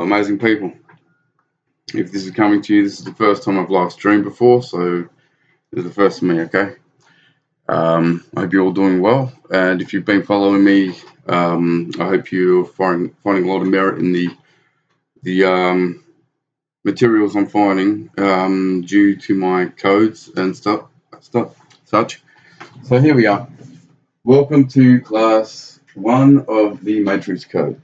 amazing people. If this is coming to you, this is the first time I've live streamed before, so this is the first for me, okay? I hope you're all doing well, and if you've been following me, I hope you're finding a lot of merit in the materials I'm finding due to my codes and such. So here we are. Welcome to class 1 of the Matrix Code.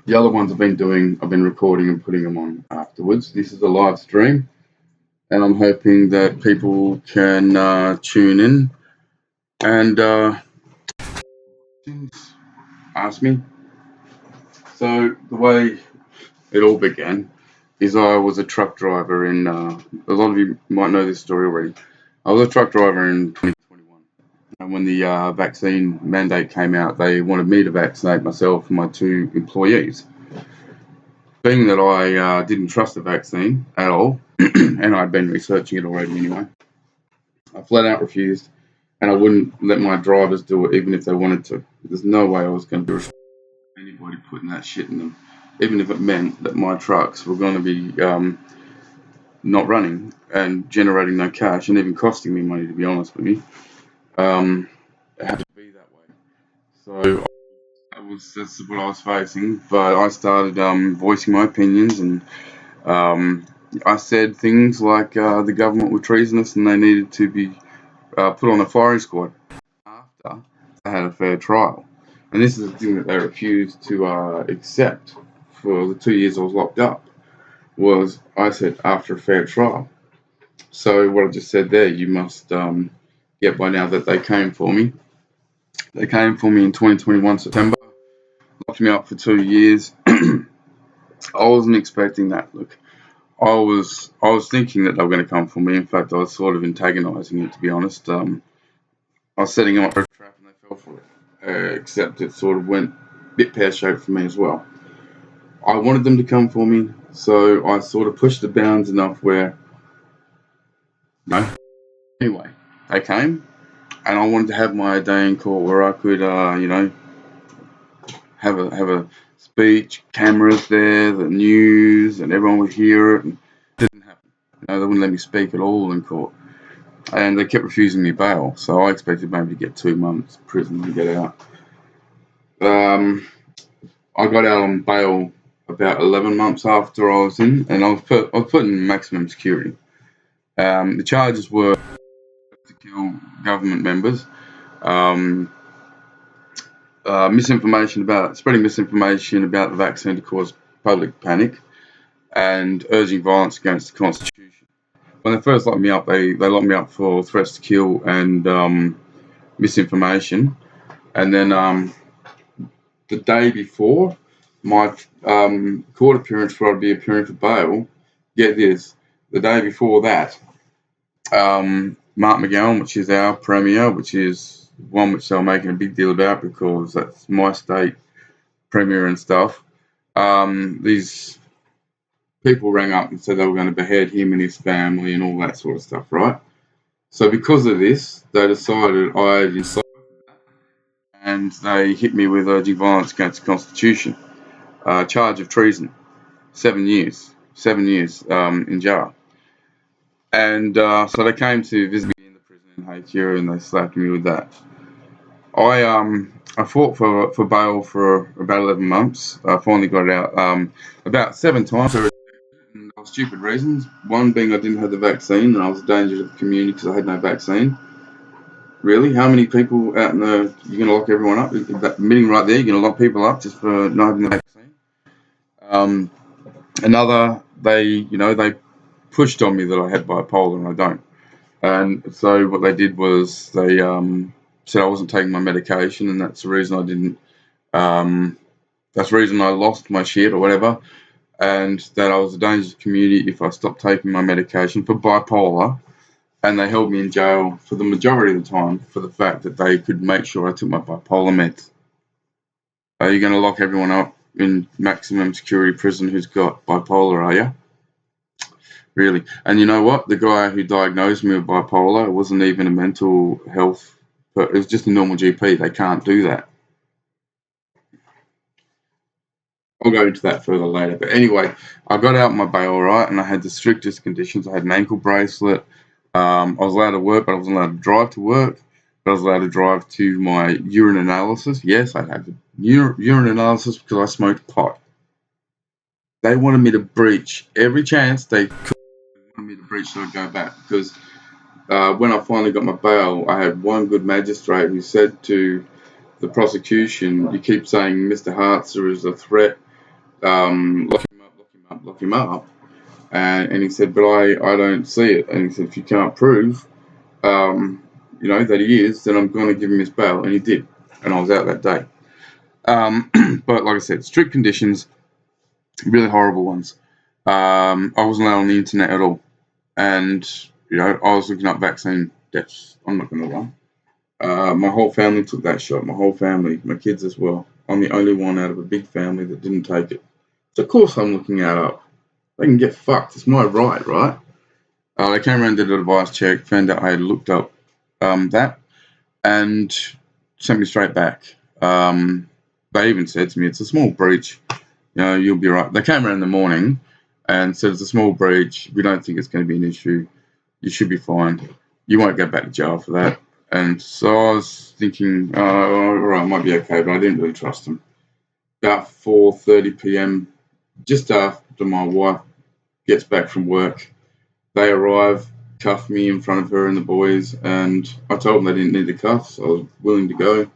The other ones I've been recording and putting them on afterwards. This is a live stream, and I'm hoping that people can tune in and ask me. So the way it all began is I was a truck driver in, a lot of you might know this story already. I was a truck driver in 2021, and when the vaccine mandate came out, they wanted me to vaccinate myself and my 2 employees. Being that I didn't trust the vaccine at all, and I'd been researching it already anyway, I flat out refused, and I wouldn't let my drivers do it even if they wanted to. There's no way I was going to do anybody putting that shit in them, even if it meant that my trucks were going to be not running and generating no cash and even costing me money, to be honest with you. It had to be that way. So that's what I was facing, but I started voicing my opinions, and I said things like the government were treasonous and they needed to be put on a firing squad after they had a fair trial. And this is the thing that they refused to accept for the 2 years I was locked up, was I said after a fair trial. So what I just said there, you must get by now that they came for me. They came for me in 2021 September, locked me up for 2 years. I wasn't expecting that. Look, I was thinking that they were going to come for me. In fact, I was sort of antagonising it, to be honest. I was setting them up for a trap and they fell for it. Except it sort of went a bit pear-shaped for me as well. I wanted them to come for me, so I sort of pushed the bounds enough where, no. Anyway, they came, and I wanted to have my day in court where I could, have a speech, cameras there, the news, and everyone would hear it. And it didn't happen. They wouldn't let me speak at all in court, and they kept refusing me bail. So I expected maybe to get 2 months prison to get out. I got out on bail about 11 months after I was in, and I was put in maximum security. The charges were to kill government members, spreading misinformation about the vaccine to cause public panic, and urging violence against the Constitution. When they first locked me up, they locked me up for threats to kill and misinformation, and then the day before my court appearance where I'd be appearing for bail, get this, the day before that, Mark McGowan, which is our Premier, which is one which they're making a big deal about because that's my state Premier and stuff, these people rang up and said they were going to behead him and his family and all that sort of stuff, right? So because of this, they decided I had incited that, and they hit me with urging violence against the Constitution. Charge of treason, 7 years in jail. And so they came to visit me in the prison in Hartzer, and they slapped me with that. I fought for bail for about 11 months. I finally got it out about 7 times. There were stupid reasons. One being I didn't have the vaccine and I was a danger to the community because I had no vaccine. Really? How many people out in the... You're going to lock everyone up? That meeting right there, you're going to lock people up just for not having the vaccine? Another, they pushed on me that I had bipolar and I don't. And so what they did was they said I wasn't taking my medication, and that's the reason I didn't... that's the reason I lost my shit or whatever, and that I was a danger to the community if I stopped taking my medication for bipolar. And they held me in jail for the majority of the time for the fact that they could make sure I took my bipolar meds. Are you going to lock everyone up in maximum security prison who's got bipolar, are you? Really? And you know what? The guy who diagnosed me with bipolar wasn't even a mental health, but it was just a normal GP. They can't do that. I'll go into that further later. But anyway, I got out my bail, right, and I had the strictest conditions. I had an ankle bracelet. I was allowed to work, but I wasn't allowed to drive to work. But I was allowed to drive to my urine analysis. Yes, I had the urine analysis because I smoked pot. They wanted me to breach every chance they could. Wanted me to breach so I'd go back because when I finally got my bail, I had one good magistrate who said to the prosecution, "You keep saying Mr. Hartzer is a threat. Lock him up, lock him up, lock him up." And he said, "But I don't see it." And he said, "If you can't prove, that he is, then I'm going to give him his bail." And he did. And I was out that day. But like I said, strict conditions, really horrible ones. I wasn't allowed on the internet at all. And, I was looking up vaccine deaths. I'm not going to lie. My whole family took that shot. My whole family, my kids as well. I'm the only one out of a big family that didn't take it. So of course I'm looking that up. They can get fucked. It's my right? They came around, did a device check, found out I had looked up that, and sent me straight back. They even said to me, "It's a small breach. You'll be right." They came around in the morning and said, "It's a small breach. We don't think it's going to be an issue. You should be fine. You won't go back to jail for that." And so I was thinking, all right, it might be okay, but I didn't really trust them. About 4:30 p.m., just after my wife gets back from work, they arrive, cuff me in front of her and the boys, and I told them they didn't need the cuffs. I was willing to go,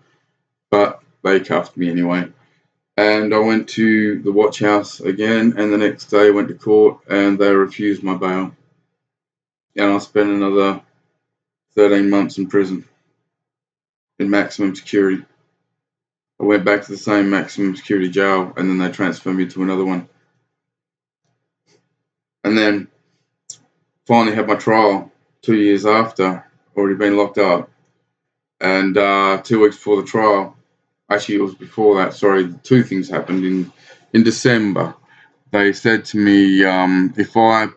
but they cuffed me anyway. And I went to the watch house again, and the next day went to court, and they refused my bail. And I spent another 13 months in prison in maximum security. I went back to the same maximum security jail, and then they transferred me to another one. And then finally had my trial 2 years after, already been locked up. And 2 weeks before the trial, actually it was before that, sorry, two things happened. In December, they said to me, if I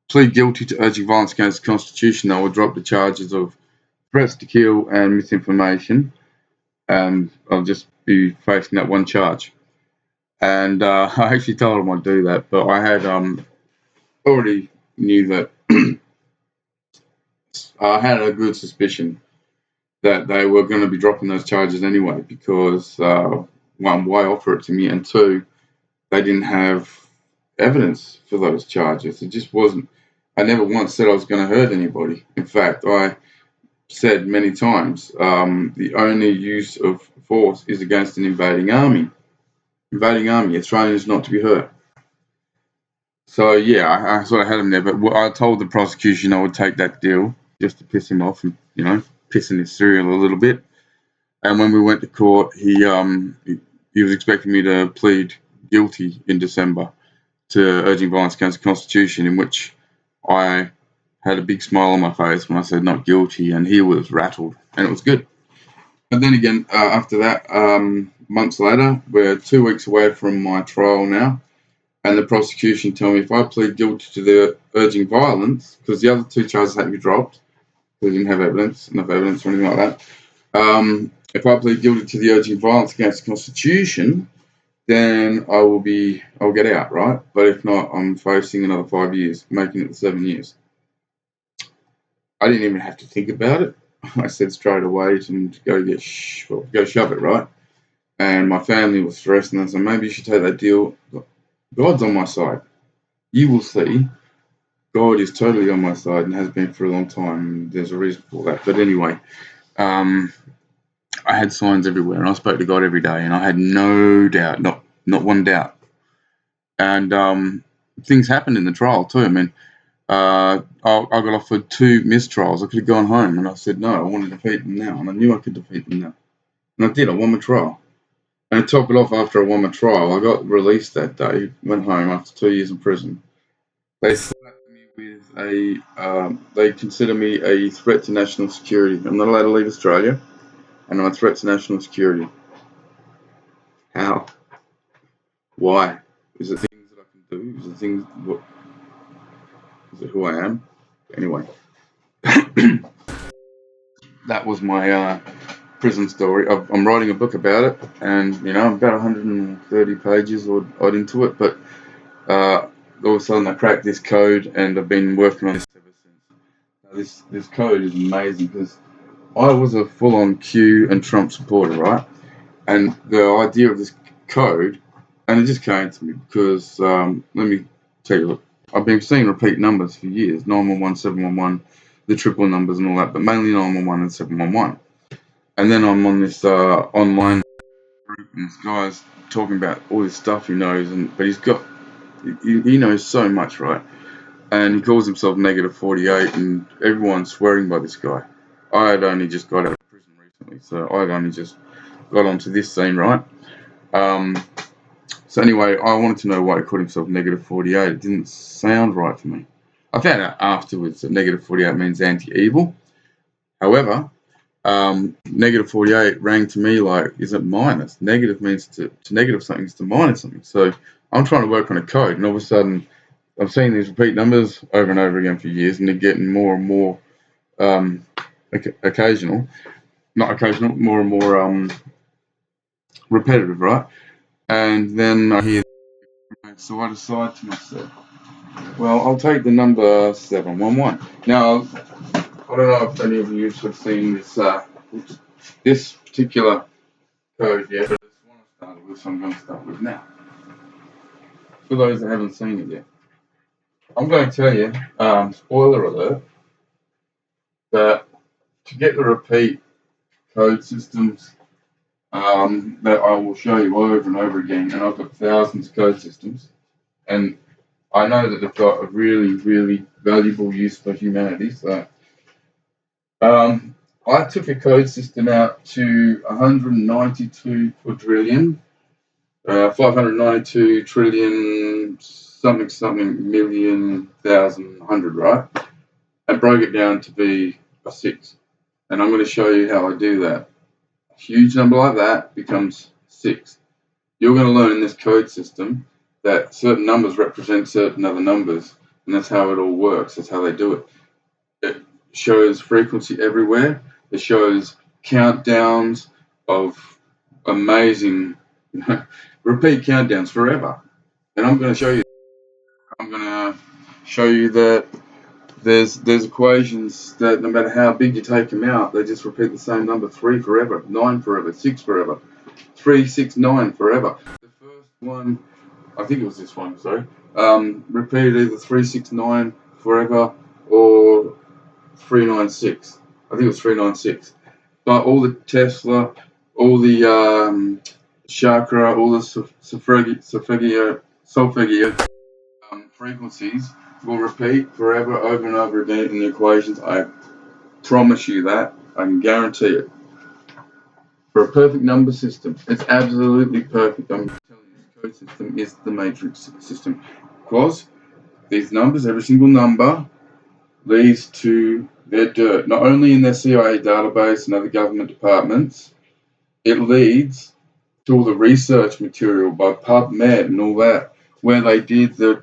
plead guilty to urging violence against the Constitution, I will drop the charges of threats to kill and misinformation, and I'll just be facing that one charge. And I actually told them I'd do that, but I had already knew that I had a good suspicion that they were going to be dropping those charges anyway because, one, why offer it to me? And two, they didn't have evidence for those charges. It just wasn't. I never once said I was going to hurt anybody. In fact, I said many times the only use of force is against an invading army. Invading army, Australians not to be hurt. So yeah, I sort of had him there, but I told the prosecution I would take that deal just to piss him off and piss in his cereal a little bit. And when we went to court, he was expecting me to plead guilty in December to urging violence against the Constitution, in which I had a big smile on my face when I said not guilty, and he was rattled, and it was good. But then again, after that, months later, we're 2 weeks away from my trial now, and the prosecution tell me if I plead guilty to the urging violence, because the other two charges had to be dropped, they didn't have enough evidence or anything like that. If I plead guilty to the urging violence against the Constitution, then I'll get out, right? But if not, I'm facing another 5 years, making it 7 years. I didn't even have to think about it. I said straight away to go shove it, right? And my family was stressed, and I said, maybe you should take that deal. God's on my side. You will see. God is totally on my side and has been for a long time. There's a reason for that. But anyway, I had signs everywhere, and I spoke to God every day, and I had no doubt, not one doubt. And things happened in the trial too. I mean, I got offered 2 mistrials. I could have gone home, and I said no. I want to defeat them now, and I knew I could defeat them now, and I did. I won my trial. And to top it off, after I won my trial, I got released that day. Went home after 2 years in prison. They slapped me with they consider me a threat to national security. I'm not allowed to leave Australia, and I'm a threat to national security. How? Why? Is it things that I can do? Is it things? Is it who I am? Anyway, that was my prison story. I'm writing a book about it, and I'm about 130 pages or odd into it. But all of a sudden, I cracked this code, and I've been working on this ever since. Now, this code is amazing because I was a full-on Q and Trump supporter, right? And the idea of this code, and it just came to me because let me tell you, look, I've been seeing repeat numbers for years: 911, 711, the triple numbers and all that, but mainly 911 and 711. And then I'm on this online group, and this guy's talking about all this stuff he knows, but he knows so much, right? And he calls himself Negative 48, and everyone's swearing by this guy. I had only just got out of prison recently, so I'd only just got onto this scene, right? So anyway, I wanted to know why he called himself Negative 48. It didn't sound right to me. I found out afterwards that Negative 48 means anti-evil. However, Negative 48 rang to me like, is it minus? Negative means to negative something is to minus something. So I'm trying to work on a code, and all of a sudden I'm seeing these repeat numbers over and over again for years, and they're getting more and more occasional. Not occasional, more and more repetitive, right? And then I hear, so I decide to myself, well, I'll take the number 711. Now, I don't know if any of you have seen this particular code yet, but it's one I started with, so I'm going to start with now. For those that haven't seen it yet, I'm going to tell you, spoiler alert, that to get the repeat code systems that I will show you over and over again, and I've got thousands of code systems, and I know that they've got a really, really valuable use for humanity. So I took a code system out to 192 quadrillion, 592 trillion, something million, thousand, hundred, right? And broke it down to be a 6. And I'm going to show you how I do that. A huge number like that becomes 6. You're going to learn in this code system that certain numbers represent certain other numbers, and that's how it all works. That's how they do it. It shows frequency everywhere. It shows countdowns of amazing repeat countdowns forever. And I'm going to show you. I'm going to show you that there's equations that no matter how big you take them out, they just repeat the same number: 3 forever, 9 forever, 6 forever, 3, 6, 9 forever. The first one, I think it was this one, sorry, repeated either 3, 6, 9 forever or 396. I think it was 396. But all the Tesla, all the chakra, all the solfeggio frequencies will repeat forever, over and over again in the equations. I promise you that. I can guarantee it. For a perfect number system, it's absolutely perfect. I'm telling you, this code system is the matrix system. Because these numbers, every single number, leads to their dirt. Not only in their CIA database and other government departments, it leads to all the research material by PubMed and all that, where they did the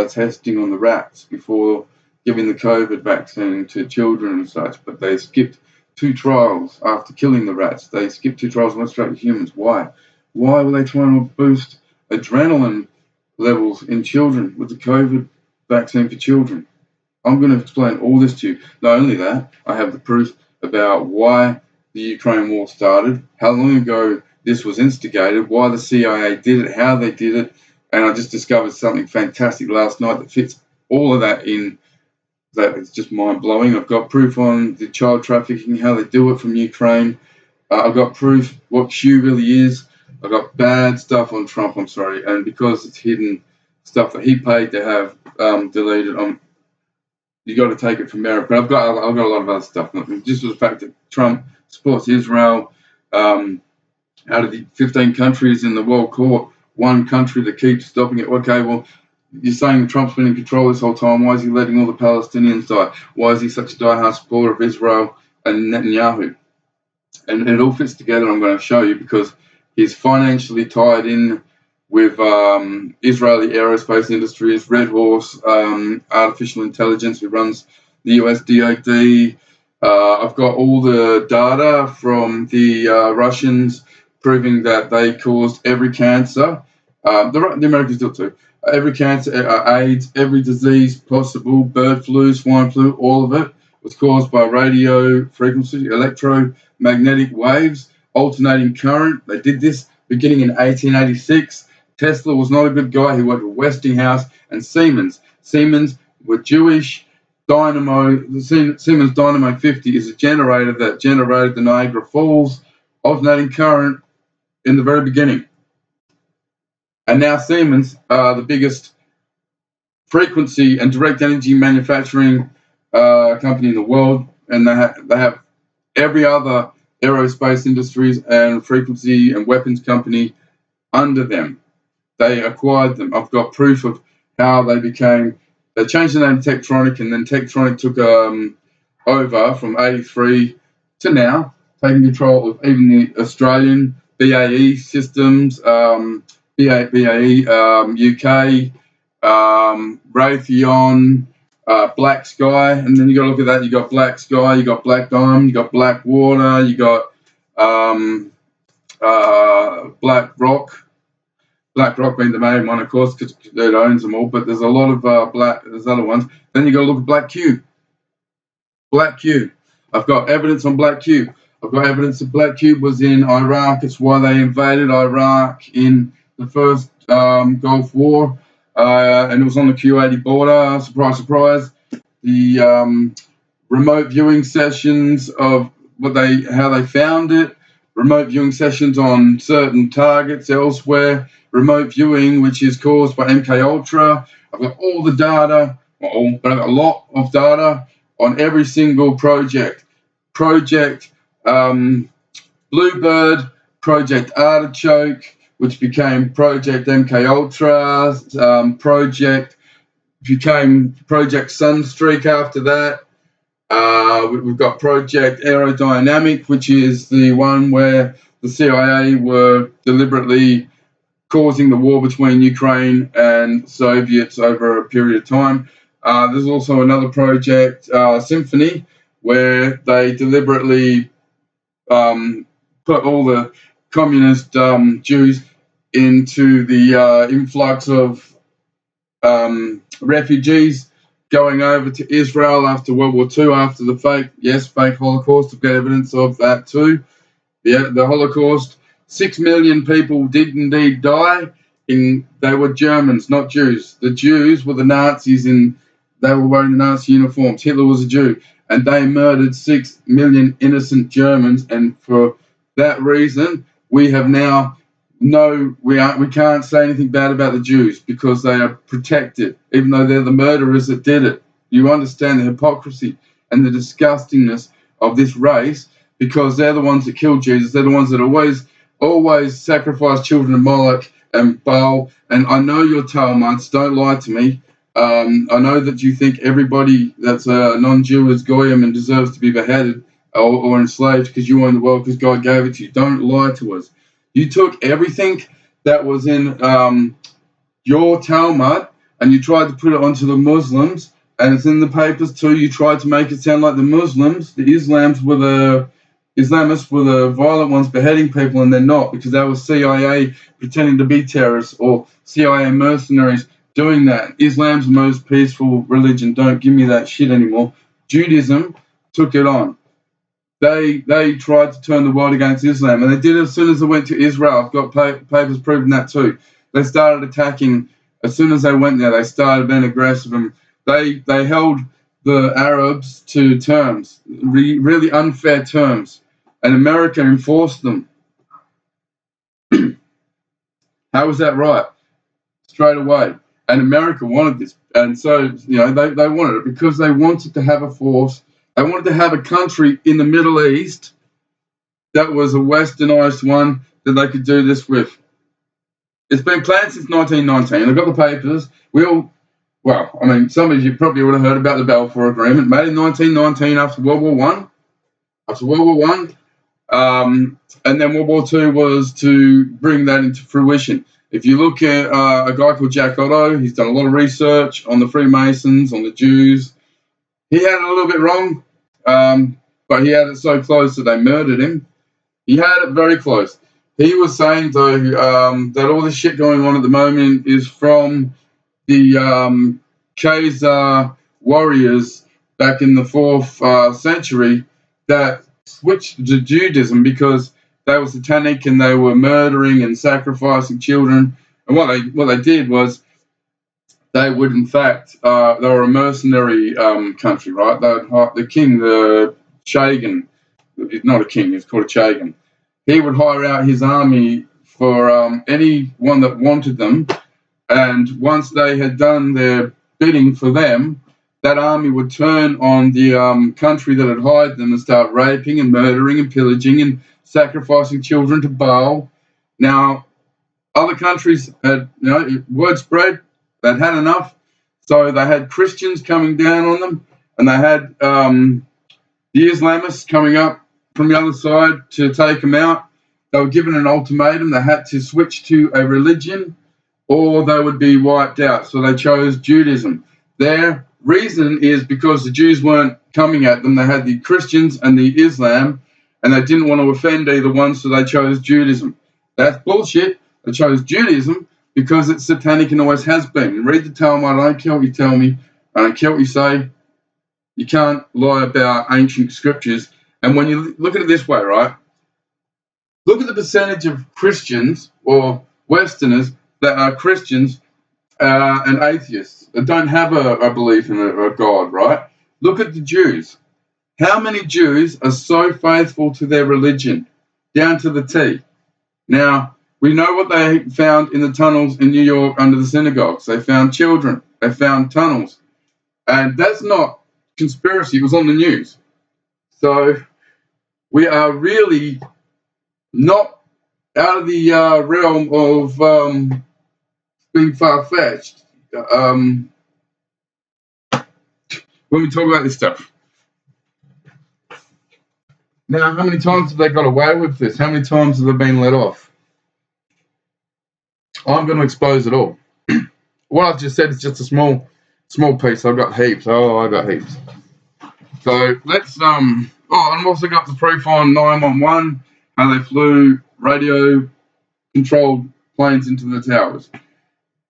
testing on the rats before giving the COVID vaccine to children and such, but they skipped 2 trials after killing the rats. They skipped 2 trials and went straight to humans. Why? Why were they trying to boost adrenaline levels in children with the COVID vaccine for children? I'm going to explain all this to you. Not only that, I have the proof about why the Ukraine war started, how long ago this was instigated, why the CIA did it, how they did it, and I just discovered something fantastic last night that fits all of that in. That is just mind-blowing. I've got proof on the child trafficking, how they do it from Ukraine. I've got proof what Q really is. I've got bad stuff on Trump, I'm sorry, and because it's hidden stuff that he paid to have deleted, you got to take it from merit. But I've got a lot of other stuff. Just the fact that Trump supports Israel, out of the 15 countries in the world court, one country that keeps stopping it. Okay, well, you're saying Trump's been in control this whole time. Why is he letting all the Palestinians die? Why is he such a diehard supporter of Israel and Netanyahu? And it all fits together. I'm going to show you because he's financially tied in with Israeli aerospace industries, Red Horse, artificial intelligence, who runs the US DoD, I've got all the data from the Russians proving that they caused every cancer. The Americans do it too. Every cancer, AIDS, every disease possible, bird flu, swine flu, all of it was caused by radio frequency, electromagnetic waves, alternating current. They did this beginning in 1886. Tesla was not a good guy. He worked with Westinghouse and Siemens. Siemens were Jewish. The Siemens Dynamo 50 is a generator that generated the Niagara Falls alternating current in the very beginning. And now Siemens are the biggest frequency and direct energy manufacturing company in the world, and they have every other aerospace industries and frequency and weapons company under them. They acquired them. I've got proof of how they changed the name to Tektronic, and then Tektronic took over from 83 to now, taking control of even the Australian BAE systems, BAE UK, Raytheon, Black Sky, and then you got to look at that. You got Black Sky, you got Black Diamond, you got Black Water, you got Black Rock. Black Rock being the main one, of course, because it owns them all. But there's a lot of there's other ones. Then you got to look at Black Q. Black Q. I've got evidence on Black Q. I've got evidence that Black Q was in Iraq. It's why they invaded Iraq in the first Gulf War, and it was on the Q80 border. Surprise, surprise. The remote viewing sessions of how they found it. Remote viewing sessions on certain targets elsewhere. Remote viewing, which is caused by MK Ultra. I've got all the data, but I've got a lot of data on every single project. Project Bluebird, Project Artichoke, which became Project MK Ultra, Project Sunstreak after that. We've got Project Aerodynamic, which is the one where the CIA were deliberately causing the war between Ukraine and Soviets over a period of time. There's also another project, Symphony, where they deliberately put all the communist Jews into the influx of refugees going over to Israel after World War II, after the fake Holocaust. I've got evidence of that too. The Holocaust, 6 million people did indeed die. They were Germans, not Jews. The Jews were the Nazis, they were wearing the Nazi uniforms. Hitler was a Jew, and they murdered 6 million innocent Germans. And for that reason, we have now we can't say anything bad about the Jews because they are protected, even though they're the murderers that did it. You understand the hypocrisy and the disgustingness of this race, because they're the ones that killed Jesus. They're the ones that always sacrifice children to Moloch and Baal. And I know you're Talmuds. Don't lie to me. I know that you think everybody that's a non-Jew is goyim and deserves to be beheaded or enslaved because you own the world because God gave it to you. Don't lie to us. You took everything that was in your Talmud and you tried to put it onto the Muslims, and it's in the papers too. You tried to make it sound like the Muslims, the Islamists were the violent ones beheading people, and they're not, because that was CIA pretending to be terrorists or CIA mercenaries doing that. Islam's the most peaceful religion. Don't give me that shit anymore. Judaism took it on. They tried to turn the world against Islam, and they did it as soon as they went to Israel. I've got papers proving that too. They started attacking as soon as they went there. They started being aggressive, and they held the Arabs to terms, really unfair terms, and America enforced them. How was that right? Straight away. And America wanted this, and so they wanted it because they wanted to have a force. They wanted to have a country in the Middle East that was a westernized one that they could do this with. It's been planned since 1919. I've got the papers. Some of you probably would have heard about the Balfour Agreement, made in 1919 after World War One. And then World War II was to bring that into fruition. If you look at a guy called Jack Otto, he's done a lot of research on the Freemasons, on the Jews. He had it a little bit wrong. but he had it so close that they murdered him. He had it very close. He was saying, though, that all this shit going on at the moment is from the Khazar warriors back in the 4th century that switched to Judaism because they were satanic and they were murdering and sacrificing children. And what they did was they would, in fact, they were a mercenary country, right? The king, the Shagan, he's not a king, he's called a Shagan. He would hire out his army for anyone that wanted them, and once they had done their bidding for them, that army would turn on the country that had hired them and start raping and murdering and pillaging and sacrificing children to Baal. Now, other countries had, word spread, they'd had enough, so they had Christians coming down on them, and they had the Islamists coming up from the other side to take them out. They were given an ultimatum. They had to switch to a religion or they would be wiped out. So they chose Judaism. Their reason is because the Jews weren't coming at them. They had the Christians and the Islam, and they didn't want to offend either one, so they chose Judaism. That's bullshit. They chose Judaism because it's satanic and always has been. Read the Talmud. I don't care what you tell me. I don't care what you say. You can't lie about ancient scriptures. And when you look at it this way, right? Look at the percentage of Christians or Westerners that are Christians and atheists that don't have a belief in a God, right? Look at the Jews. How many Jews are so faithful to their religion, down to the T? Now, we know what they found in the tunnels in New York under the synagogues. They found children. They found tunnels. And that's not conspiracy. It was on the news. So we are really not out of the realm of being far-fetched when we talk about this stuff. Now, how many times have they got away with this? How many times have they been let off? I'm going to expose it all. What I've just said is just a small piece. I've got heaps. Oh, I've got heaps. So let's and I've also got the proof on 911, how they flew radio-controlled planes into the towers.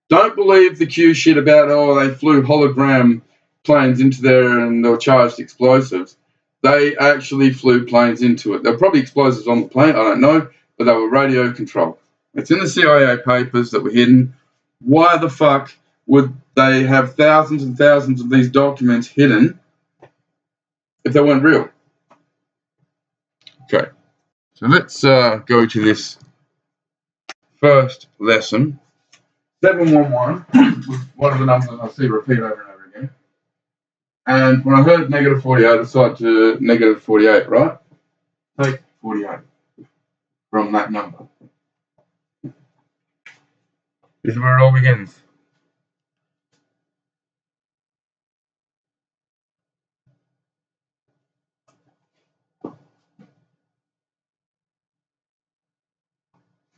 Don't believe the Q shit about, they flew hologram planes into there and they were charged explosives. They actually flew planes into it. There were probably explosives on the plane, I don't know, but they were radio controlled. It's in the CIA papers that were hidden. Why the fuck would they have thousands and thousands of these documents hidden if they weren't real? Okay, so let's go to this first lesson. 711 was one of the numbers I see repeat over and over again. And when I heard negative 48, I decided to negative 48, right? Take 48 from that number. This is where it all begins.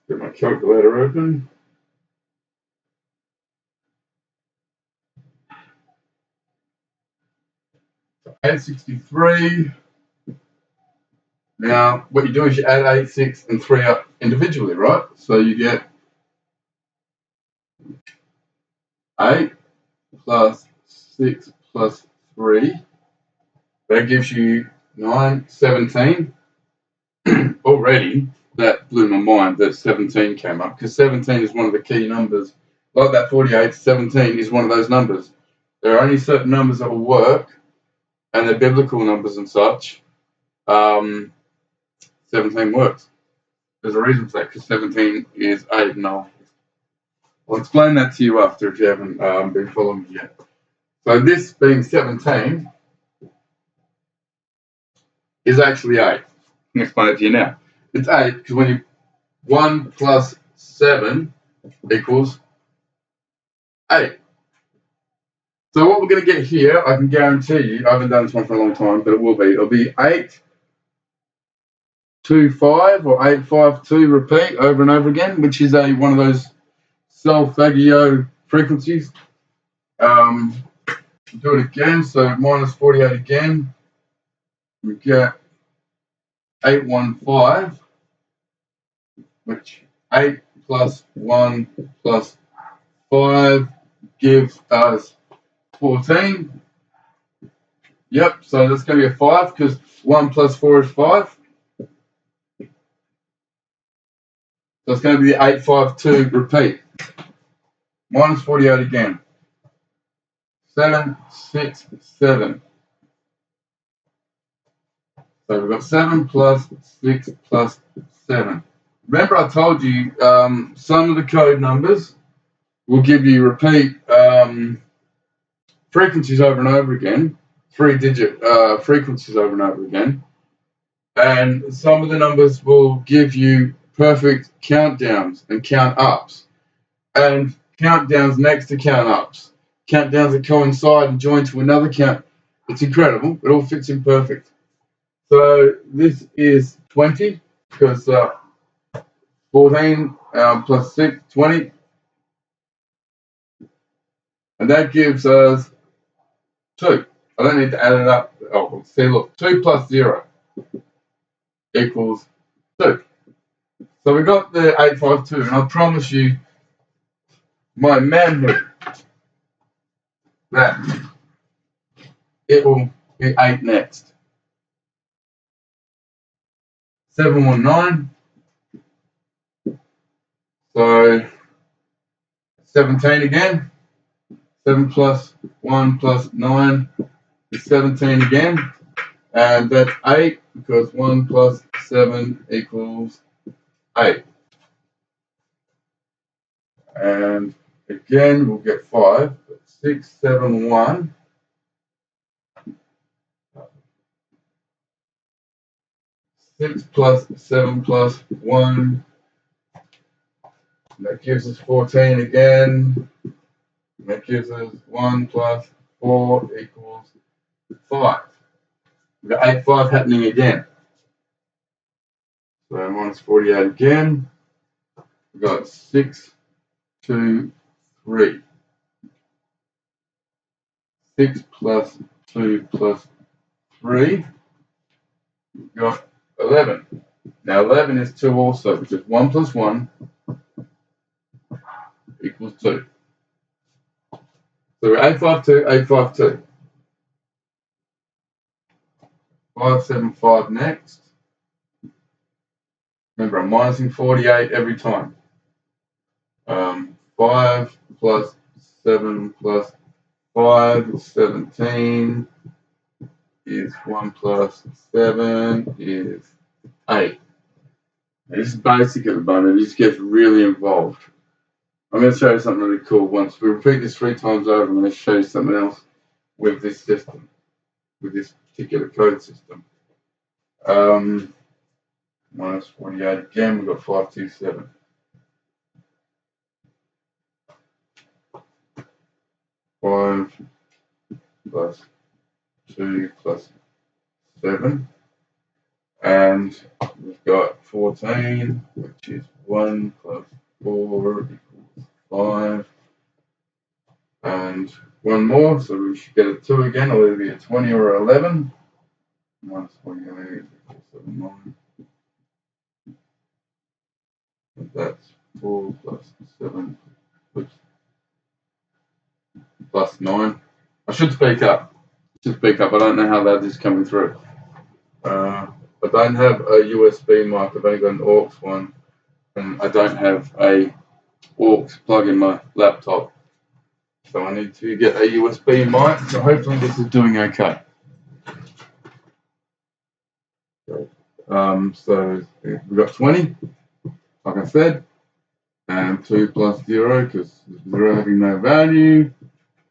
Get my calculator open. So 863. Now, what you do is you add 8, 6, and 3 up individually, right? So you get 8 plus 6 plus 3. That gives you 9, 17. Already, that blew my mind that 17 came up, because 17 is one of the key numbers. Like that 48, 17 is one of those numbers. There are only certain numbers that will work, and they're biblical numbers and such. 17 works. There's a reason for that, because 17 is 8 and I'll explain that to you after if you haven't been following me yet. So this being 17 is actually 8. I can explain it to you now. It's 8 because when you 1 plus 7 equals 8. So what we're going to get here, I can guarantee you, I haven't done this one for a long time, but it will be. It'll be 8, 2, 5 or 8, 5, 2 repeat over and over again, which is one of those Solfeggio frequencies. Do it again, so minus 48 again. We get 815, which 8 plus 1 plus 5 gives us 14. Yep, so that's going to be a 5 because 1 plus 4 is 5. So it's going to be the 852 repeat. Minus 48 again. 7, 6, 7. So we've got 7 plus 6 plus 7. Remember I told you some of the code numbers will give you repeat frequencies over and over again, 3-digit frequencies over and over again. And some of the numbers will give you perfect countdowns and count ups. And countdowns next to count ups. Countdowns that coincide and join to another count. It's incredible. It all fits in perfect. So this is 20 because 14 plus 6, 20. And that gives us 2. I don't need to add it up. Oh, see, look, 2 plus 0 equals 2. So we got the 852, and I promise you, my manhood, that it will be 8 next. 719. So 17 again. 7 plus 1 plus 9 is 17 again. And that's 8 because 1 plus 7 equals 8. And again, we'll get 5. 6, 7, 1. 6 plus 7 plus 1. That gives us 14 again. That gives us 1 plus 4 equals 5. We've got 8, 5 happening again. So minus 48 again. We've got 6, 2, 3. 6 plus 2 plus 3. We've got 11. Now 11 is 2 also, because 1 plus 1 equals 2. So we're 852, 852. 575 next. Remember, I'm minusing 48 every time. 5 plus 7 plus 5 is 17. Is 1 plus 7 is 8. Now, this is basic at the moment. It just gets really involved. I'm going to show you something really cool. Once we repeat this 3 times over, I'm going to show you something else with this system, with this particular code system. Minus 48 again, we've got 527. 5 plus 2 plus 7. And we've got 14, which is 1 plus 4 equals 5. And one more, so we should get a 2 again. It'll either be a 20 or an 11. Minus 48 equals 79. And that's 4 plus 7 plus 9. I should speak up. I don't know how that is coming through. I don't have a USB mic. I've only got an aux one. And I don't have a aux plug in my laptop. So I need to get a USB mic. So hopefully this is doing okay. So we've got 20, like I said, and 2 plus 0, because 0 having no value,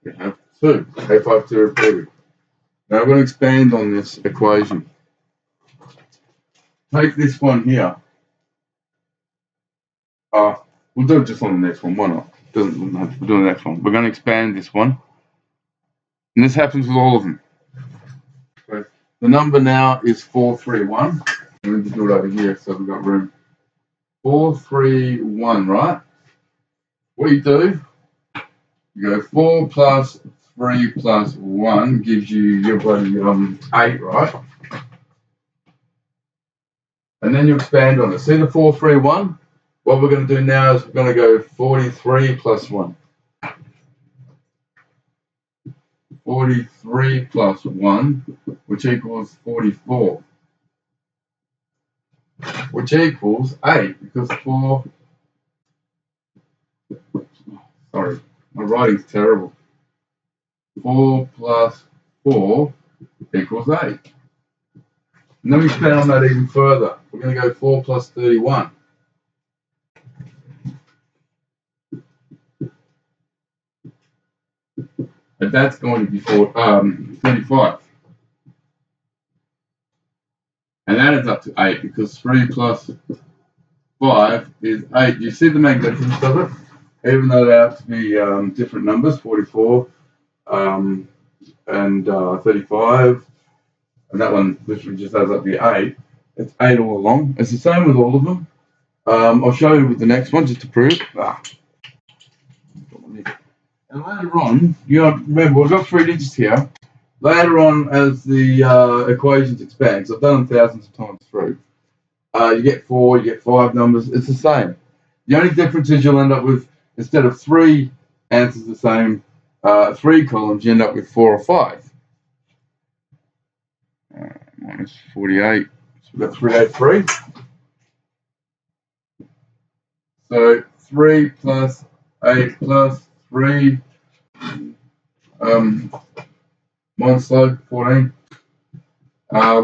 we have 2. 852 repeated. Now we're going to expand on this equation. Take this one here. We'll do it just on the next one. Why not? We'll do the next one. We're going to expand this one. And this happens with all of them. So the number now is 431. I'm going to do it over here so we've got room. 431, right? What you do, you go 4 plus 3 plus 1 gives you your bloody 8, right? And then you expand on it. See the 4, 3, 1? What we're going to do now is we're going to go 43 plus 1. 43 plus 1, which equals 44. Which equals 8, because 4... Sorry, my writing's terrible. 4 plus 4 equals 8. And then we expand on that even further. We're going to go 4 plus 31. And that's going to be 35. And that adds up to 8, because 3 plus 5 is 8. You see the magnificence of it? Even though they have to be different numbers, 44 and 35. And that one literally just adds up to be 8. It's 8 all along. It's the same with all of them. I'll show you with the next one just to prove. And later on, you remember we've got 3 digits here. Later on, as the equations expand, so I've done them thousands of times through, you get 4, you get 5 numbers. It's the same. The only difference is you'll end up with, instead of 3 answers the same, 3 columns, you end up with 4 or 5. Minus 48. So we've got 383. So 3 plus 8 plus 3 minus 14,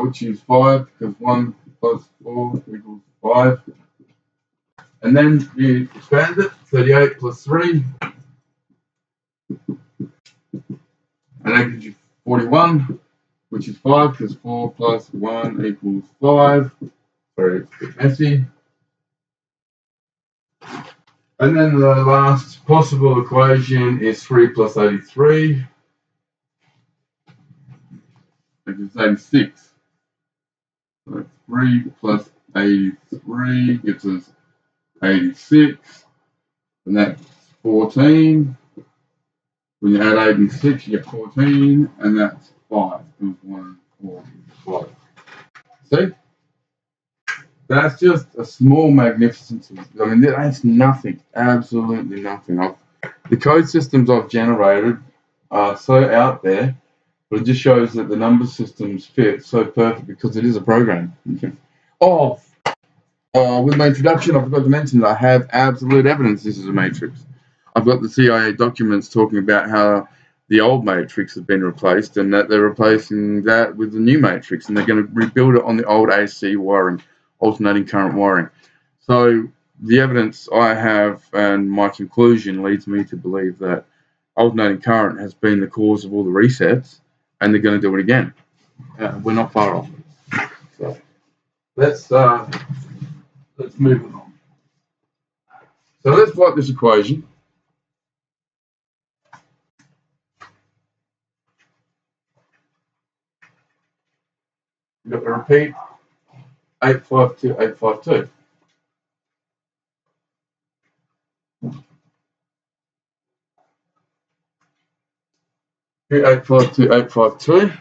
which is 5, because 1 plus 4 equals 5. And then you expand it, 38 plus 3, and that gives you 41, which is 5, because 4 plus 1 equals 5. Sorry, it's a bit messy. And then the last possible equation is 3 plus 83. Which is 86. So 3 plus 83 gives us 86. And that's 14. When you add 8 and 6, you get 14. And that's 5. 1, 4, 5. See? That's just a small magnificence. I mean, that's nothing. Absolutely nothing. The code systems I've generated are so out there. But it just shows that the number systems fit so perfect because it is a program. Okay. With my introduction, I forgot to mention that I have absolute evidence this is a matrix. I've got the CIA documents talking about how the old matrix has been replaced and that they're replacing that with the new matrix and they're going to rebuild it on the old AC wiring, alternating current wiring. So the evidence I have and my conclusion leads me to believe that alternating current has been the cause of all the resets. And they're going to do it again. We're not far off. So let's move on. So let's plot this equation. We've got to repeat 852, 852. Here, 852, 852.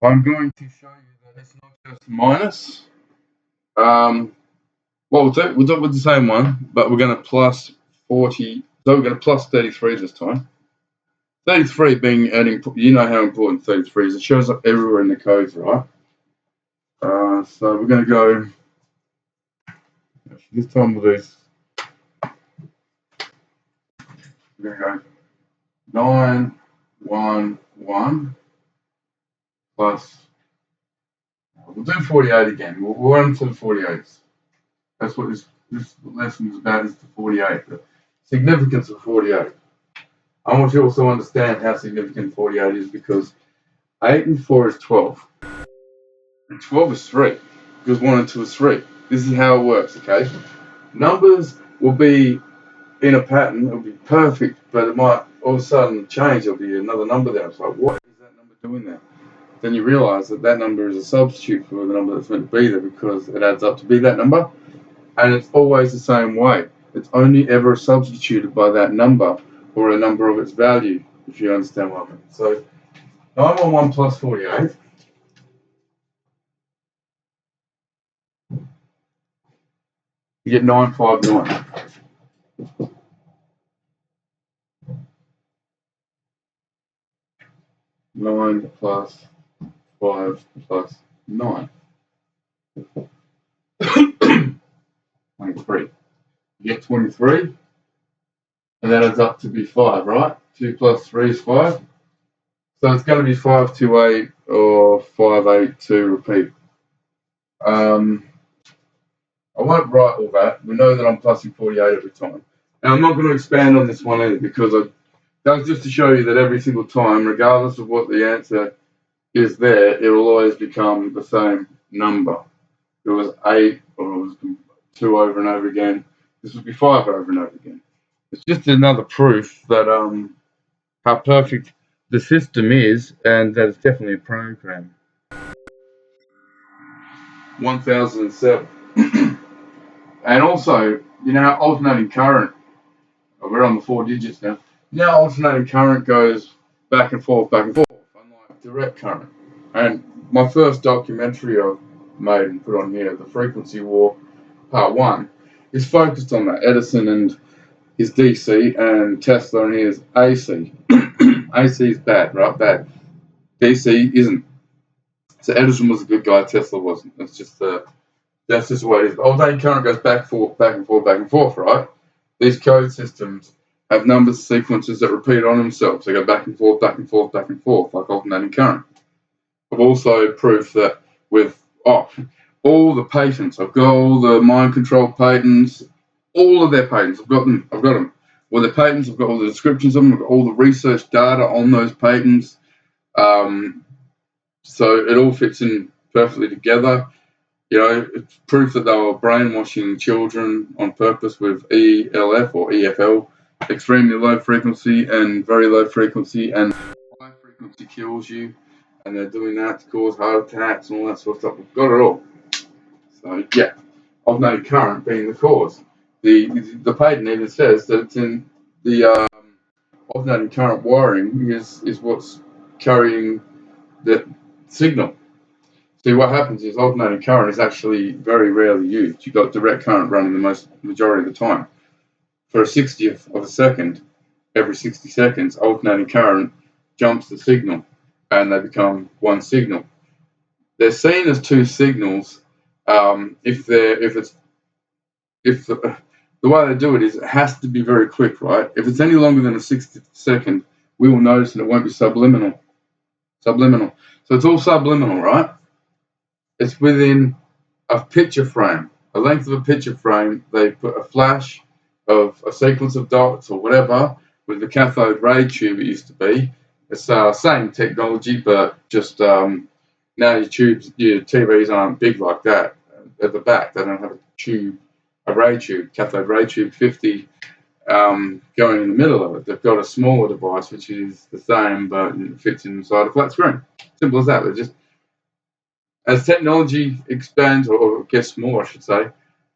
I'm going to show you that it's not just minus. What we'll do it with the same one, but we're going to plus 40. So we're going to plus 33 this time. 33 being you know how important 33 is. It shows up everywhere in the codes, right? So we're going to go. This time we'll do. We're going to go 9, 1, 1 plus. We'll do 48 again. We'll run to the 48s. That's what this lesson is about, is the 48. The significance of 48. I want you to also understand how significant 48 is because 8 and 4 is 12. And 12 is 3. Because 1 and 2 is 3. This is how it works, okay? Numbers will be in a pattern, it'll be perfect, but it might all of a sudden change. There'll be another number there. It's like, what is that number doing there? Then you realize that that number is a substitute for the number that's meant to be there because it adds up to be that number. And it's always the same way. It's only ever substituted by that number or a number of its value, if you understand what I mean. So 911 plus 48 You get 959. 9 plus 5 plus 9. 23. You get 23, and that adds up to be 5, right? 2 plus 3 is 5. So it's going to be 528 or 582 repeat. I won't write all that. We know that I'm plusing 48 every time. And I'm not going to expand on this one either because that's just to show you that every single time, regardless of what the answer is there, it will always become the same number. If it was 8 or it was 2 over and over again, this would be 5 over and over again. It's just another proof that how perfect the system is and that it's definitely a program. 1007. And also, alternating current, we're on the 4 digits now. Alternating current goes back and forth, unlike direct current. And my first documentary I've made and put on here, The Frequency War, Part 1, is focused on that. Edison and his DC and Tesla and his AC. AC is bad, right? Bad. DC isn't. So Edison was a good guy, Tesla wasn't. That's just the way it is. Alternating current goes back and forth, right? These code systems have number sequences that repeat on themselves. They go back and forth, like alternating current. I've also proof that with all the patents, I've got all the mind control patents, all of their patents, I've got them. Well, the patents, I've got all the descriptions of them, I've got all the research data on those patents. So it all fits in perfectly together. It's proof that they were brainwashing children on purpose with ELF or EFL, extremely low frequency and very low frequency, and high frequency kills you, and they're doing that to cause heart attacks and all that sort of stuff. We've got it all. So yeah, alternating current being the cause. The patent even says that it's in the alternating current wiring is what's carrying the signal. See, what happens is alternating current is actually very rarely used. You've got direct current running the majority of the time. For a 60th of a second, every 60 seconds, alternating current jumps the signal, and they become one signal. They're seen as two signals if the way they do it is it has to be very quick, right? If it's any longer than a 60th second, we will notice and it won't be subliminal. So it's all subliminal, right? It's within a picture frame, a length of a picture frame. They put a flash of a sequence of dots or whatever with the cathode ray tube it used to be. It's same technology, but just now your TVs aren't big like that. At the back, they don't have a ray tube, cathode ray tube 50 going in the middle of it. They've got a smaller device which is the same, but it fits inside a flat screen. Simple as that. They're just as technology expands, or gets more, I should say,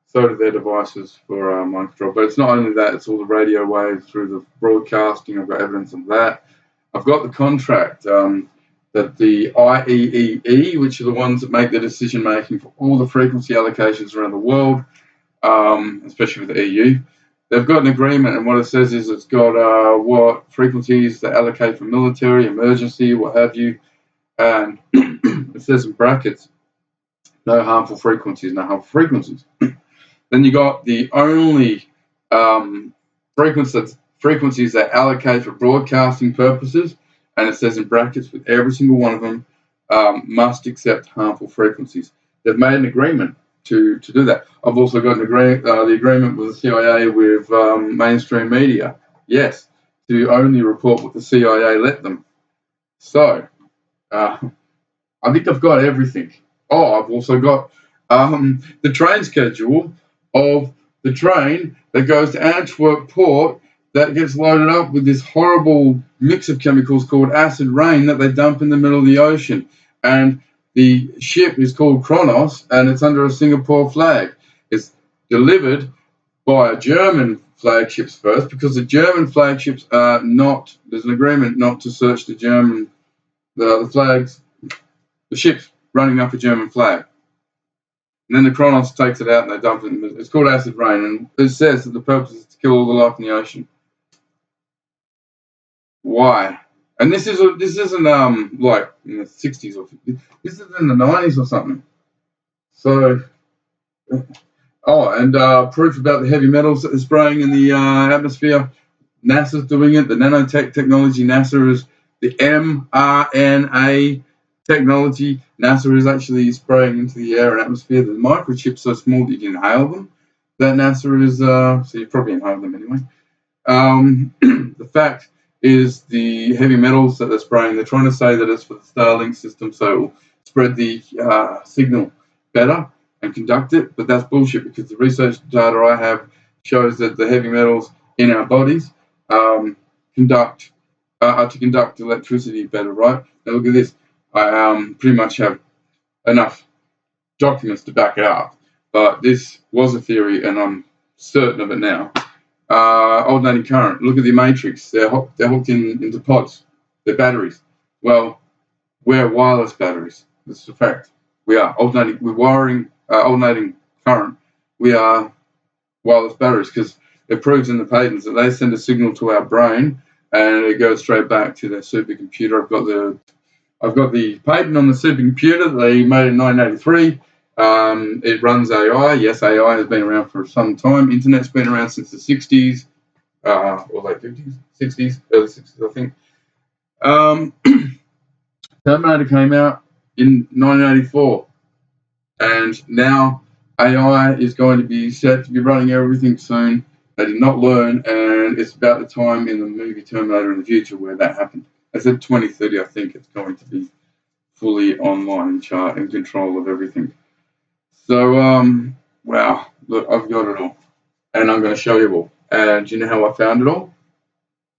so do their devices for mind control. But it's not only that, it's all the radio waves through the broadcasting. I've got evidence of that. I've got the contract that the IEEE, which are the ones that make the decision making for all the frequency allocations around the world, especially with the EU, they've got an agreement, and what it says is it's got what frequencies they allocate for military, emergency, what have you, and it says in brackets, no harmful frequencies. Then you got the only frequencies that allocate for broadcasting purposes, and it says in brackets with every single one of them must accept harmful frequencies. They've made an agreement to do that. I've also got the agreement with the CIA with mainstream media, yes, to only report what the CIA let them. So I think I've got everything. I've also got the train schedule of the train that goes to Antwerp port that gets loaded up with this horrible mix of chemicals called acid rain that they dump in the middle of the ocean. And the ship is called Kronos, and it's under a Singapore flag. It's delivered by a German flagships first, because the German flagships are not, there's an agreement not to search the flags, the ships running up a German flag. And then the Kronos takes it out and they dump it in the... It's called acid rain, and it says that the purpose is to kill all the life in the ocean. Why? And this isn't like in the 60s or 50s. This is in the 90s or something. So, and proof about the heavy metals that are spraying in the atmosphere. NASA's doing it. The nanotech technology. NASA is the mRNA technology. NASA is actually spraying into the air and atmosphere. The microchips so small that you can inhale them. That NASA is, so you probably inhale them anyway. The fact is the heavy metals that they're spraying, they're trying to say that it's for the Starlink system, so it will spread the signal better and conduct it, but that's bullshit because the research data I have shows that the heavy metals in our bodies are to conduct electricity better, right? Now look at this. I pretty much have enough documents to back it up, but this was a theory and I'm certain of it now. Alternating current. Look at the matrix. They're hooked into pods. They're batteries. Well, we're wireless batteries. That's a fact. We are alternating. We're wiring alternating current. We are wireless batteries because it proves in the patents that they send a signal to our brain and it goes straight back to their supercomputer. I've got the patent on the supercomputer that they made in 1983. It runs AI. Yes, AI has been around for some time. Internet's been around since the 60s, or late 50s, 60s, early 60s, I think. Terminator came out in 1984, and now AI is going to be set to be running everything soon. They did not learn, and it's about the time in the movie Terminator in the future where that happened. I said 2030, I think it's going to be fully online and control of everything. So, wow, look, I've got it all, and I'm going to show you all. And do you know how I found it all?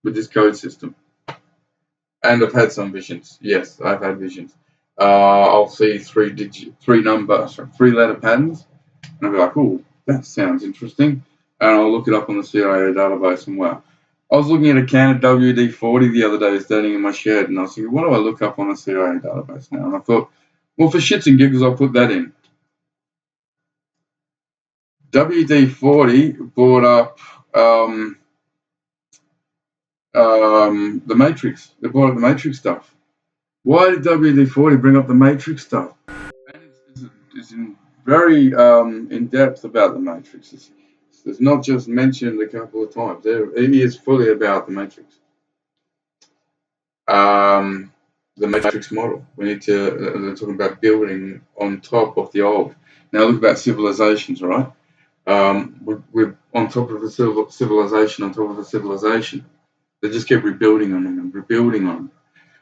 With this code system. And I've had some visions. Yes, I've had visions. I'll see three-letter patterns, and I'll be like, "Oh, that sounds interesting," and I'll look it up on the CIA database. And wow, I was looking at a can of WD-40 the other day, standing in my shed, and I was thinking, "What do I look up on the CIA database now?" And I thought, well, for shits and giggles, I'll put that in. WD-40 brought up the Matrix. They brought up the Matrix stuff. Why did WD-40 bring up the Matrix stuff? And it's very in depth about the Matrix. It's not just mentioned a couple of times. It is fully about the Matrix. The Matrix model. We need to. They're talking about building on top of the old. Now look about civilizations, right? We're on top of a civilization on top of a civilization. They just keep rebuilding on them and rebuilding on them.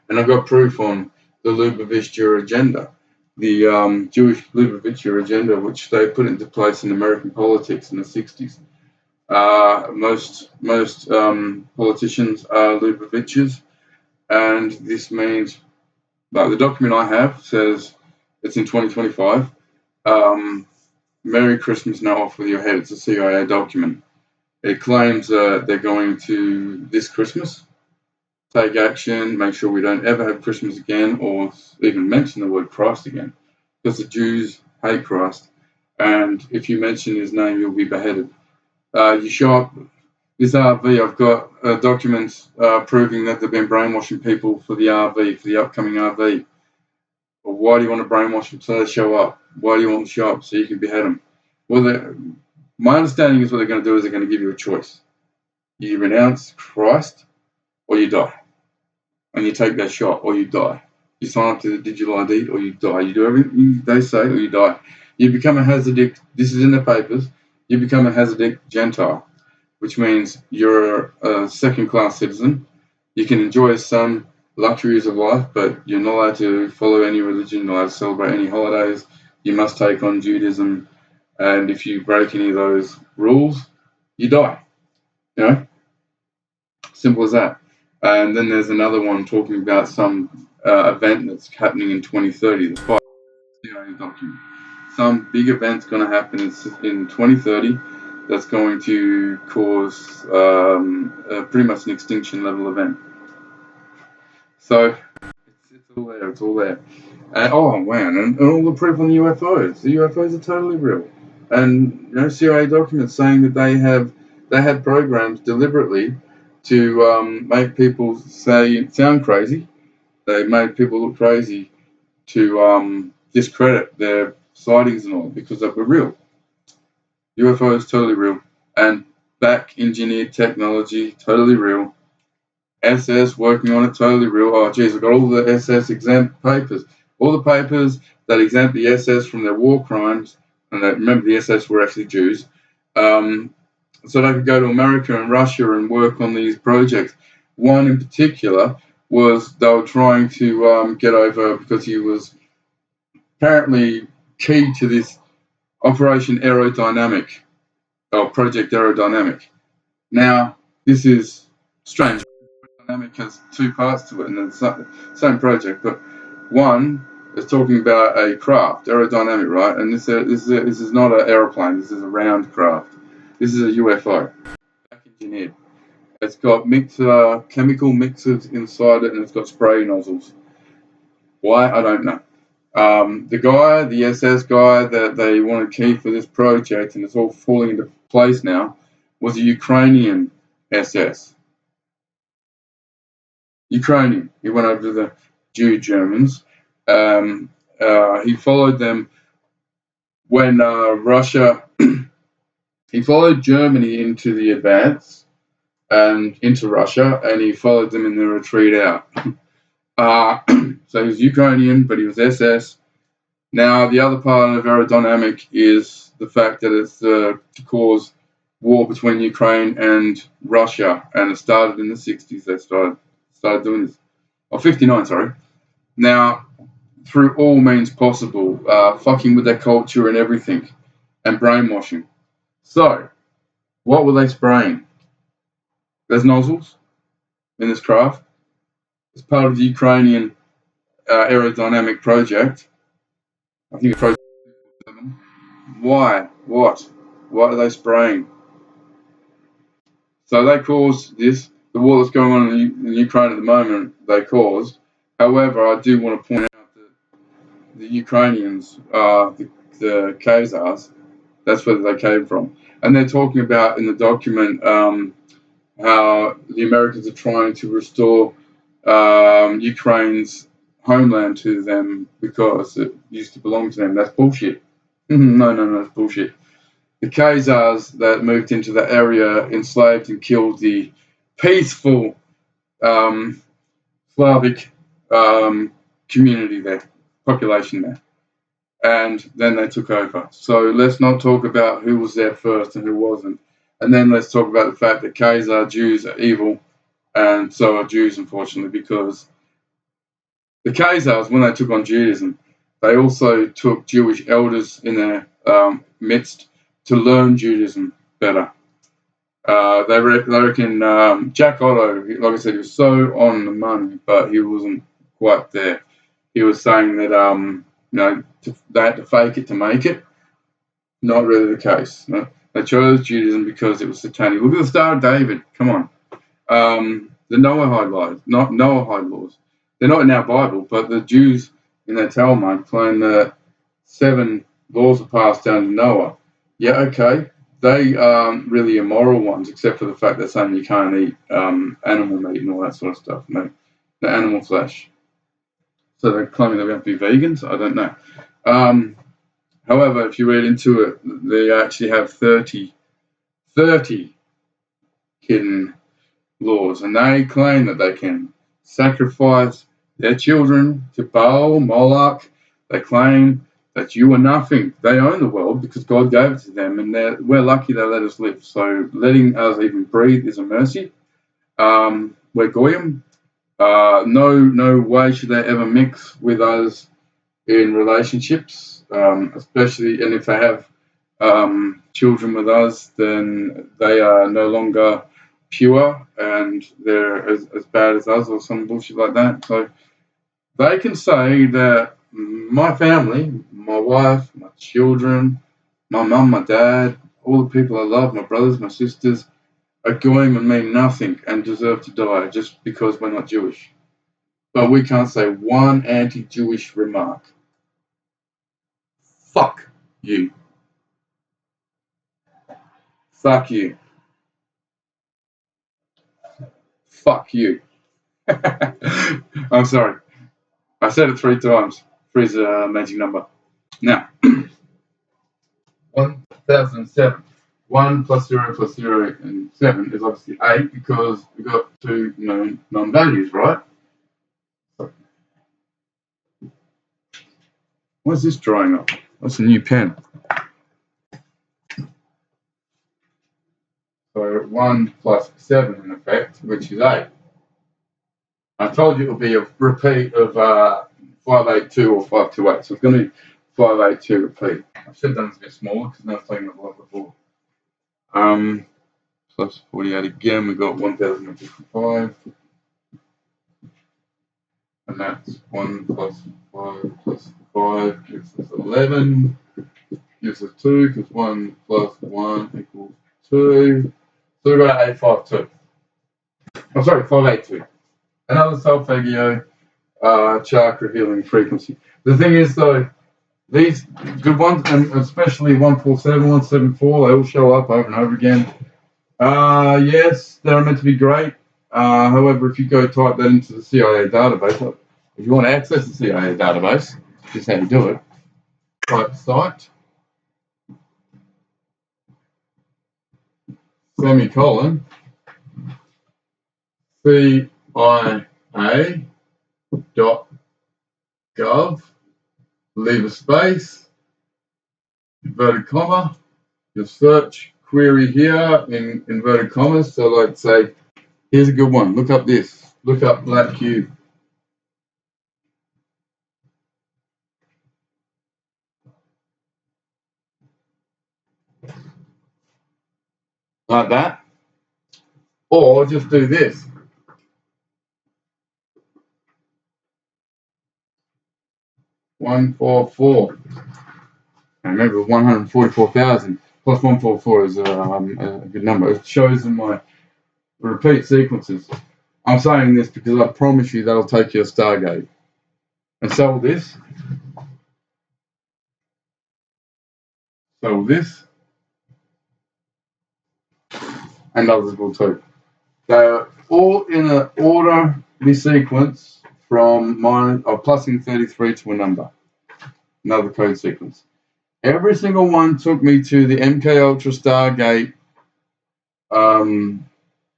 And I've got proof on the Lubavitcher agenda, the Jewish Lubavitcher agenda, which they put into place in American politics in the 60s. Most politicians are Lubavitchers, and this means, like the document I have says it's in 2025. Merry Christmas, no off with your head. It's a CIA document. It claims that they're going to, this Christmas, take action, make sure we don't ever have Christmas again or even mention the word Christ again, because the Jews hate Christ, and if you mention his name, you'll be beheaded. You show up, this RV, I've got documents proving that they've been brainwashing people for the RV, for the upcoming RV. Well, why do you want to brainwash them so they show up? Why do you want them to show up? So you can behead them. Well, my understanding is what they're going to do is they're going to give you a choice. You renounce Christ or you die. And you take that shot or you die. You sign up to the digital ID or you die. You do everything they say or you die. You become a Hasidic, this is in the papers, you become a Hasidic Gentile, which means you're a second-class citizen. You can enjoy some luxuries of life, but you're not allowed to follow any religion, you're not allowed to celebrate any holidays. You must take on Judaism, and if you break any of those rules, you die. You know? Simple as that. And then there's another one talking about some event that's happening in 2030. The CIA document. Some big event's going to happen in 2030 that's going to cause pretty much an extinction level event. So it's all there. It's all there. And, oh man, and all the proof on the UFOs. The UFOs are totally real. And CIA documents saying that they had programs deliberately to make people sound crazy. They made people look crazy to discredit their sightings and all because they were real. UFOs totally real, and back engineered technology totally real. SS working on it totally real. Oh geez, I've got all the SS exempt papers, all the papers that exempt the SS from their war crimes, and that, remember the SS were actually Jews. So they could go to America and Russia and work on these projects. One in particular was they were trying to get over because he was apparently key to this Operation Aerodynamic, or Project Aerodynamic. Now, this is strange. Aerodynamic has two parts to it, and it's the same project, but one is talking about a craft, aerodynamic, right? And this is not an aeroplane. This is a round craft. This is a UFO, back engineered. It's got chemical mixes inside it, and it's got spray nozzles. Why? I don't know. The SS guy that they wanted key for this project, and it's all falling into place now, was a Ukrainian SS. Ukrainian. He went over to the Jew Germans. He followed them when Russia. He followed Germany into the advance and into Russia, and he followed them in the retreat out. So he was Ukrainian, but he was SS. Now, the other part of aerodynamic is the fact that it's to cause war between Ukraine and Russia, and it started in the 60s. They started doing this. Oh, 59, sorry. Now, through all means possible, fucking with their culture and everything, and brainwashing. So, what were they spraying? There's nozzles in this craft. It's part of the Ukrainian aerodynamic project. I think it's project 7. Why? What? What are they spraying? So they caused this. The war that's going on in Ukraine at the moment, they caused. However, I do want to point out that the Ukrainians, the Khazars, that's where they came from. And they're talking about in the document how the Americans are trying to restore Ukraine's homeland to them because it used to belong to them. That's bullshit. No, that's bullshit. The Khazars that moved into the area enslaved and killed the peaceful Slavic community there, population there. And then they took over. So let's not talk about who was there first and who wasn't. And then let's talk about the fact that Khazar Jews are evil, and so are Jews, unfortunately, because the Khazars, when they took on Judaism, they also took Jewish elders in their midst to learn Judaism better. They reckon Jack Otto, like I said, he was so on the money, but he wasn't quite there. He was saying that they had to fake it to make it. Not really the case. No. They chose Judaism because it was satanic. Look at the Star of David. Come on. The Noahide laws. They're not in our Bible, but the Jews in their Talmud claim that 7 laws are passed down to Noah. Yeah, okay. They aren't really immoral ones, except for the fact they're saying you can't eat animal meat and all that sort of stuff. No animal flesh. So they're claiming that we have to be vegans? I don't know. However, if you read into it, they actually have 30 hidden laws, and they claim that they can sacrifice their children to Baal, Moloch. They claim that you are nothing. They own the world because God gave it to them, and we're lucky they let us live. So letting us even breathe is a mercy. We're goyim. No way should they ever mix with us in relationships, especially, and if they have children with us, then they are no longer pure and they're as bad as us or some bullshit like that. So they can say that my family, my wife, my children, my mum, my dad, all the people I love, my brothers, my sisters, are going and mean nothing and deserve to die just because we're not Jewish. but we can't say one anti-Jewish remark. Fuck you. Fuck you. Fuck you. I'm sorry. I said it 3 times. 3 is a magic number. Now, 1007. 1 plus 0 plus 0 and 7 is obviously 8 because we've got 2 known non-values, right? What's this drawing up? That's a new pen. So 1 plus 7 in effect, which is 8. I told you it would be a repeat of 582 or 528. So it's going to be 582 repeat. I should have done this a bit smaller because now it's taking a lot before. Plus 48 again, we've got 1055. And that's 1 plus 5 plus 5 gives us 11. Gives us 2 because 1 plus 1 equals 2. So we've got 852. Oh, sorry, 582. Another solfeggio chart revealing frequency. The thing is, though, these good ones, and especially 147, 174, they all show up over and over again. Yes, they're meant to be great. However, if you go type that into the CIA database, if you want to access the CIA database, this is how you do it. Type site, semicolon, CIA.gov, leave a space, inverted comma, your search query here in inverted commas. So like say, here's a good one. Look up this. Look up black cube. Like that. Or just do this. One, 4, 4. And remember, 144,000 plus 144 is a good number. It shows in my repeat sequences. I'm saying this because I promise you that'll take you a Stargate. And so will this. So will this. And others will too. They're all in an orderly sequence from plussing 33 to a number. Another code sequence. Every single one took me to the MK Ultra Stargate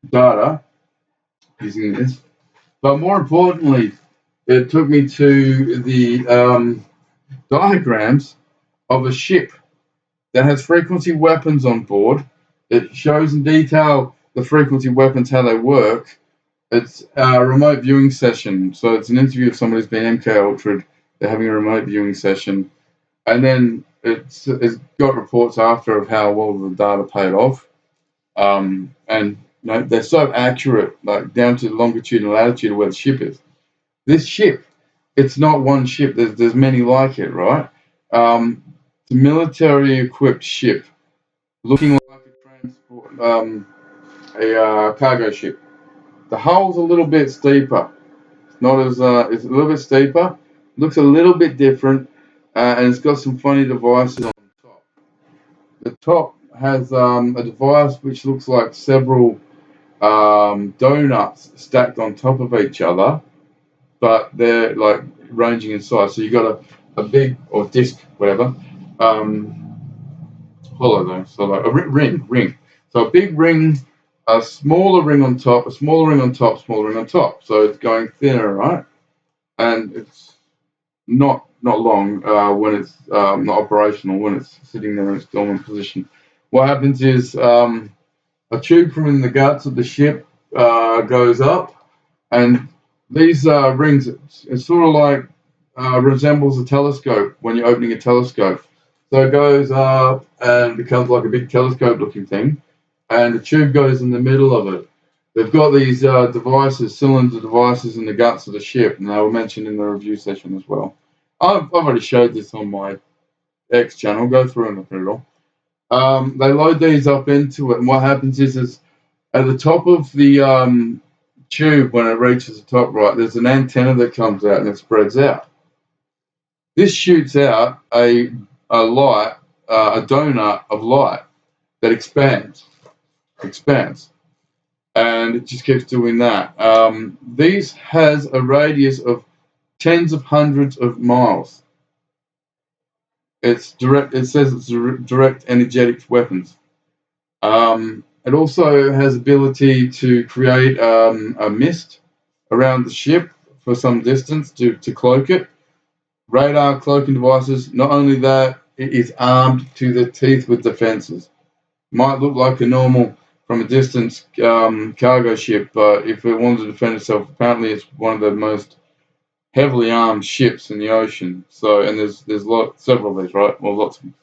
data using this. But more importantly, it took me to the diagrams of a ship that has frequency weapons on board. It shows in detail the frequency weapons, how they work. It's a remote viewing session. So it's an interview of somebody who's been MK Ultra'd. They're having a remote viewing session. And then it's got reports after of how well the data paid off. And they're so accurate, like down to the longitude and latitude of where the ship is. This ship, it's not one ship. There's many like it, right? It's a military-equipped ship, looking like a transport, a cargo ship. The hull's a little bit steeper. It's not as it's a little bit steeper. Looks a little bit different, and it's got some funny devices on the top. The top has a device which looks like several donuts stacked on top of each other, but they're like ranging in size. So you got a big or disc, whatever, hollow though. So like a ring. So a big ring, a smaller ring on top, a smaller ring on top, smaller ring on top. So it's going thinner, right? And it's not long when it's not operational, when it's sitting there in its dormant position. What happens is a tube from in the guts of the ship goes up, and these rings, it sort of like resembles a telescope when you're opening a telescope. So it goes up and becomes like a big telescope-looking thing, and the tube goes in the middle of it. They've got these devices, cylinder devices in the guts of the ship, and they were mentioned in the review session as well. I've already showed this on my X channel. Go through and look at it all. They load these up into it, and what happens is at the top of the tube, when it reaches the top, right, there's an antenna that comes out and it spreads out. This shoots out a light, a donut of light that expands, and it just keeps doing that. These has a radius of tens of hundreds of miles. It's direct. It says it's direct energetic weapons. It also has ability to create a mist around the ship for some distance to cloak it. Radar cloaking devices. Not only that, it is armed to the teeth with defenses. Might look like a normal from a distance cargo ship, but if it wanted to defend itself, apparently it's one of the most heavily armed ships in the ocean. So, and there's several of these, right? Well, lots of them.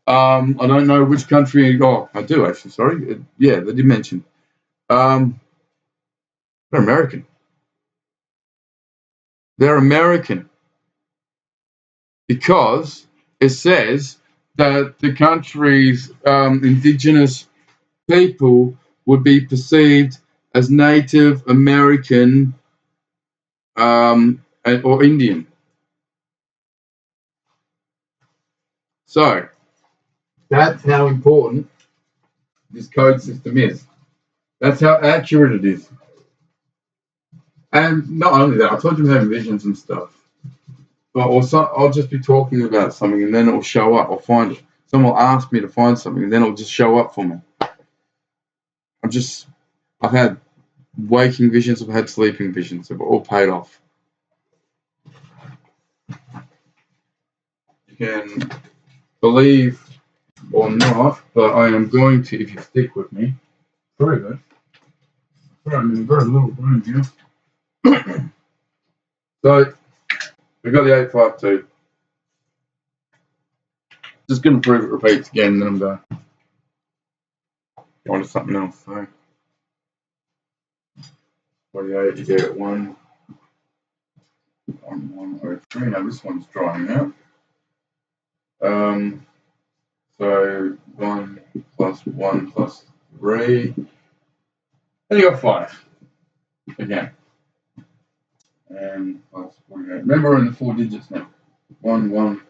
I don't know which country. Oh, I do actually. Sorry. Yeah, they did mention. They're American. They're American because it says that the country's indigenous people would be perceived as Native American or Indian. So that's how important this code system is. That's how accurate it is. And not only that, I told you I'm having visions and stuff. But also, I'll just be talking about something and then it'll show up. I'll find it. Someone will ask me to find something and then it'll just show up for me. I've had waking visions, I've had sleeping visions. They've all paid off. You can believe or not, but I am going to, if you stick with me, prove it. I'm in a very little room here. So, we've got the 852. Just going to prove it repeats again, and then I'm going to go on to something else. So, 48, you get 103. Now, this one's drying out. So 1 plus 1 plus 3. And you got 5 again. And plus 48. Remember, we're in the 4 digits now. 1, 1,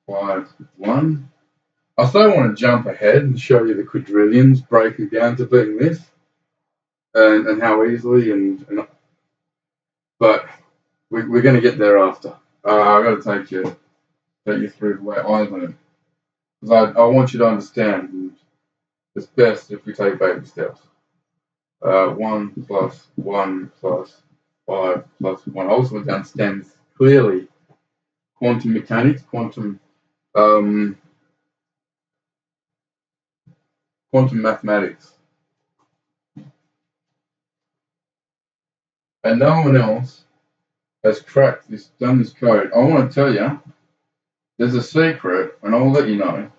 5, 1. I still want to jump ahead and show you the quadrillions breaking down to being this, and how easily but we're going to get there after. I've got to take you through the way I learned. Because I want you to understand, and it's best if we take baby steps. 1 plus 1 plus 5 plus 1. I also want to understand clearly quantum mechanics, quantum mathematics. And no one else has cracked this, done this code. I want to tell you, there's a secret, and I'll let you know.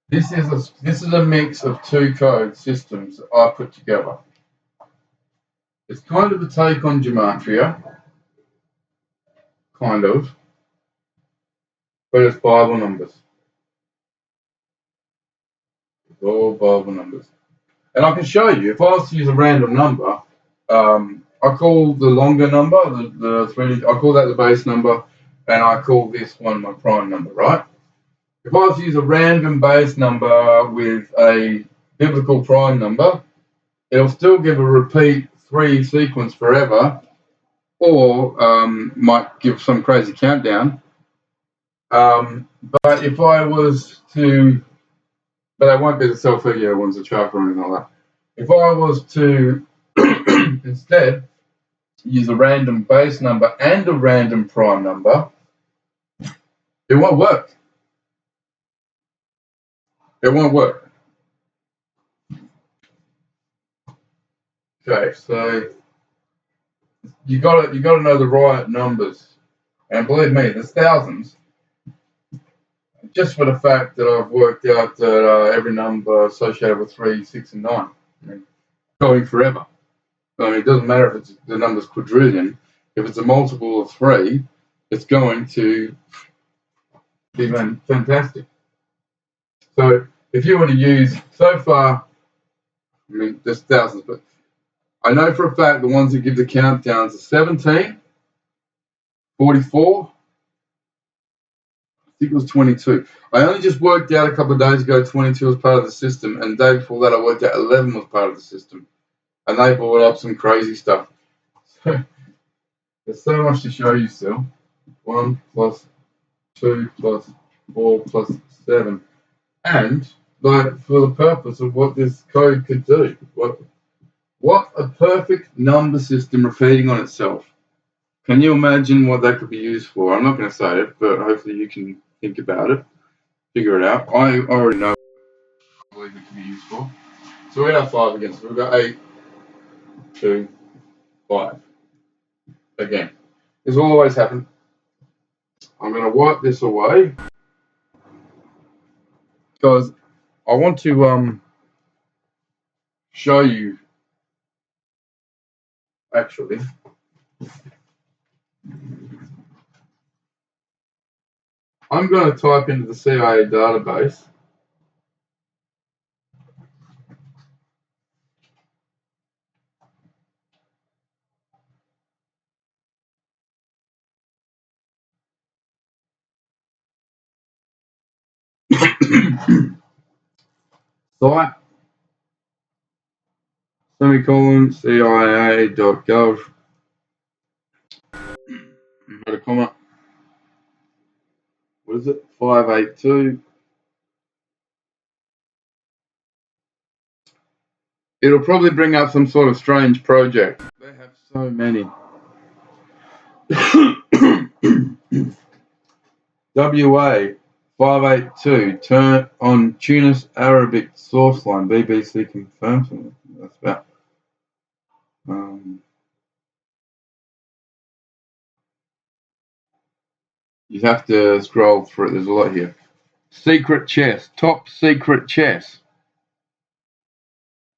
This is a mix of 2 code systems that I put together. It's kind of a take on gematria, kind of, but it's Bible numbers. It's all Bible numbers. And I can show you, if I was to use a random number, I call the longer number, the 3, I call that the base number, and I call this one my prime number, right? If I was to use a random base number with a biblical prime number, it'll still give a repeat 3 sequence forever, or might give some crazy countdown. But if I was to, but I won't be the self-figure ones, the chart or anything like that. If I was to instead use a random base number and a random prime number, it won't work. It won't work. Okay, so you got to know the right numbers, and believe me, there's thousands. Just for the fact that I've worked out that every number associated with 3, 6, and 9, I mean, going forever. I mean, it doesn't matter if it's the number's quadrillion. If it's a multiple of 3, it's going to be fantastic. So if you want to use, so far, I mean, there's thousands, but I know for a fact the ones that give the countdowns are 17, 44, I think it was 22. I only just worked out a couple of days ago 22 was part of the system, and the day before that I worked out 11 was part of the system. And they brought up some crazy stuff. So, there's so much to show you still. 1 plus 2 plus 4 plus 7. And, like, for the purpose of what this code could do. What a perfect number system repeating on itself. Can you imagine what that could be used for? I'm not going to say it, but hopefully you can think about it, figure it out. I already know what I believe it could be used for. So we have 5 again. So we've got 8, 2, 5. Again. This will always happen. I'm going to wipe this away because I want to show you, actually. I'm going to type into the CIA database site semicolon CIA.gov. Got a comma. What is it? 582. It'll probably bring up some sort of strange project. They have so many. WA 582. Turn on Tunis Arabic source line. BBC confirms. That's about. You have to scroll through it. There's a lot here. Secret chess. Top secret chess.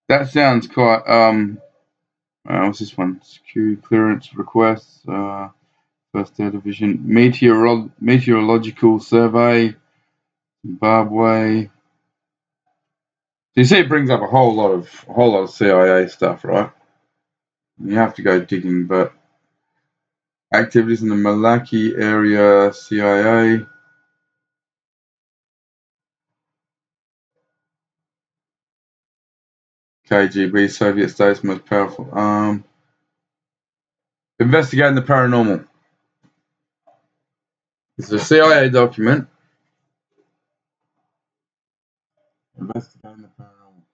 That sounds quite. What's this one? Security clearance requests. First Air Division. Meteorological survey. Zimbabwe. So you see, it brings up a whole lot of CIA stuff, right? You have to go digging, but activities in the Malaki area, CIA. KGB, Soviet States' most powerful arm. Investigating the paranormal. It's a CIA document. Investigating the paranormal.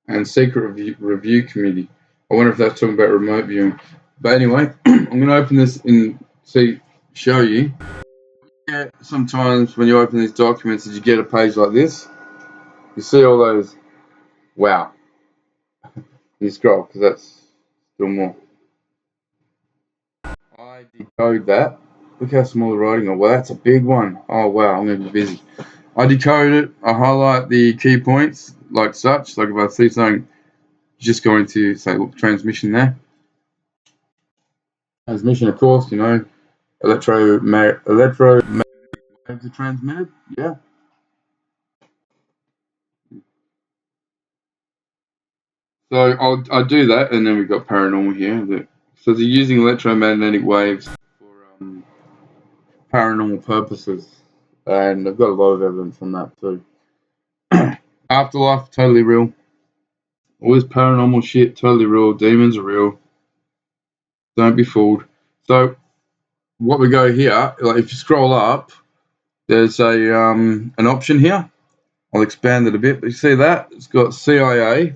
And secret review committee. I wonder if that's talking about remote viewing. But anyway, I'm going to open this and show you. Yeah, sometimes when you open these documents, did you get a page like this? You see all those. Wow. You scroll because that's still more. I decode that. Look how small the writing is. Well, that's a big one. Oh, wow, I'm going to be busy. I decode it. I highlight the key points like such. Like if I see something, just going to say, look, transmission there. Transmission, of course, you know, electromagnetic waves are transmitted. Yeah. So I'll do that, and then we've got paranormal here. So they're using electromagnetic waves for paranormal purposes, and I've got a lot of evidence on that too. Afterlife, totally real. All this paranormal shit, totally real. Demons are real. Don't be fooled. So what we go here, like if you scroll up, there's an option here. I'll expand it a bit, but you see that? It's got CIA.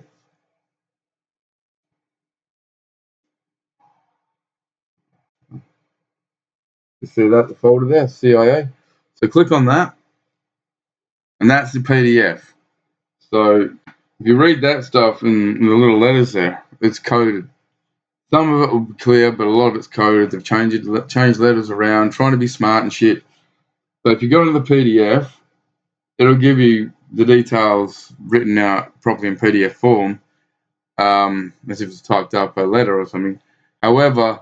You see that, the folder there, CIA. So click on that, and that's the PDF. So if you read that stuff in the little letters there, it's coded. Some of it will be clear, but a lot of it's coded. They've changed letters around, trying to be smart and shit. But if you go into the PDF, it'll give you the details written out properly in PDF form, as if it's typed up a letter or something. However,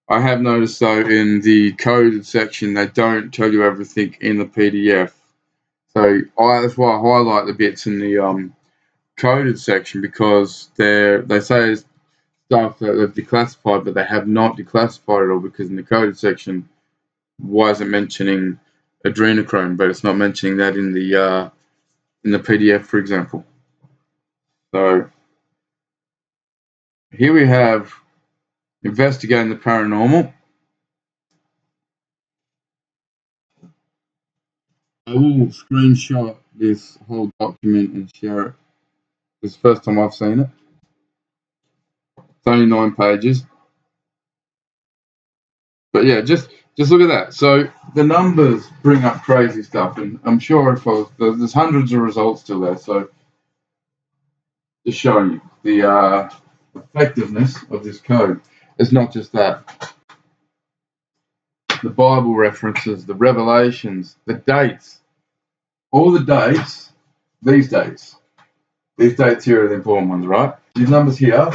I have noticed though in the coded section they don't tell you everything in the PDF. So that's why I highlight the bits in the coded section because they say stuff that they've declassified, but they have not declassified it all because in the coded section wasn't mentioning adrenochrome, but it's not mentioning that in the PDF, for example. So here we have investigating the paranormal. I will screenshot this whole document and share it. It's the first time I've seen it. It's only 9 pages. But yeah, just look at that. So the numbers bring up crazy stuff, and I'm sure if there's hundreds of results still there. So just showing you the effectiveness of this code. It's not just that. The Bible references, the revelations, the dates, all the dates. These dates here are the important ones, right? These numbers here,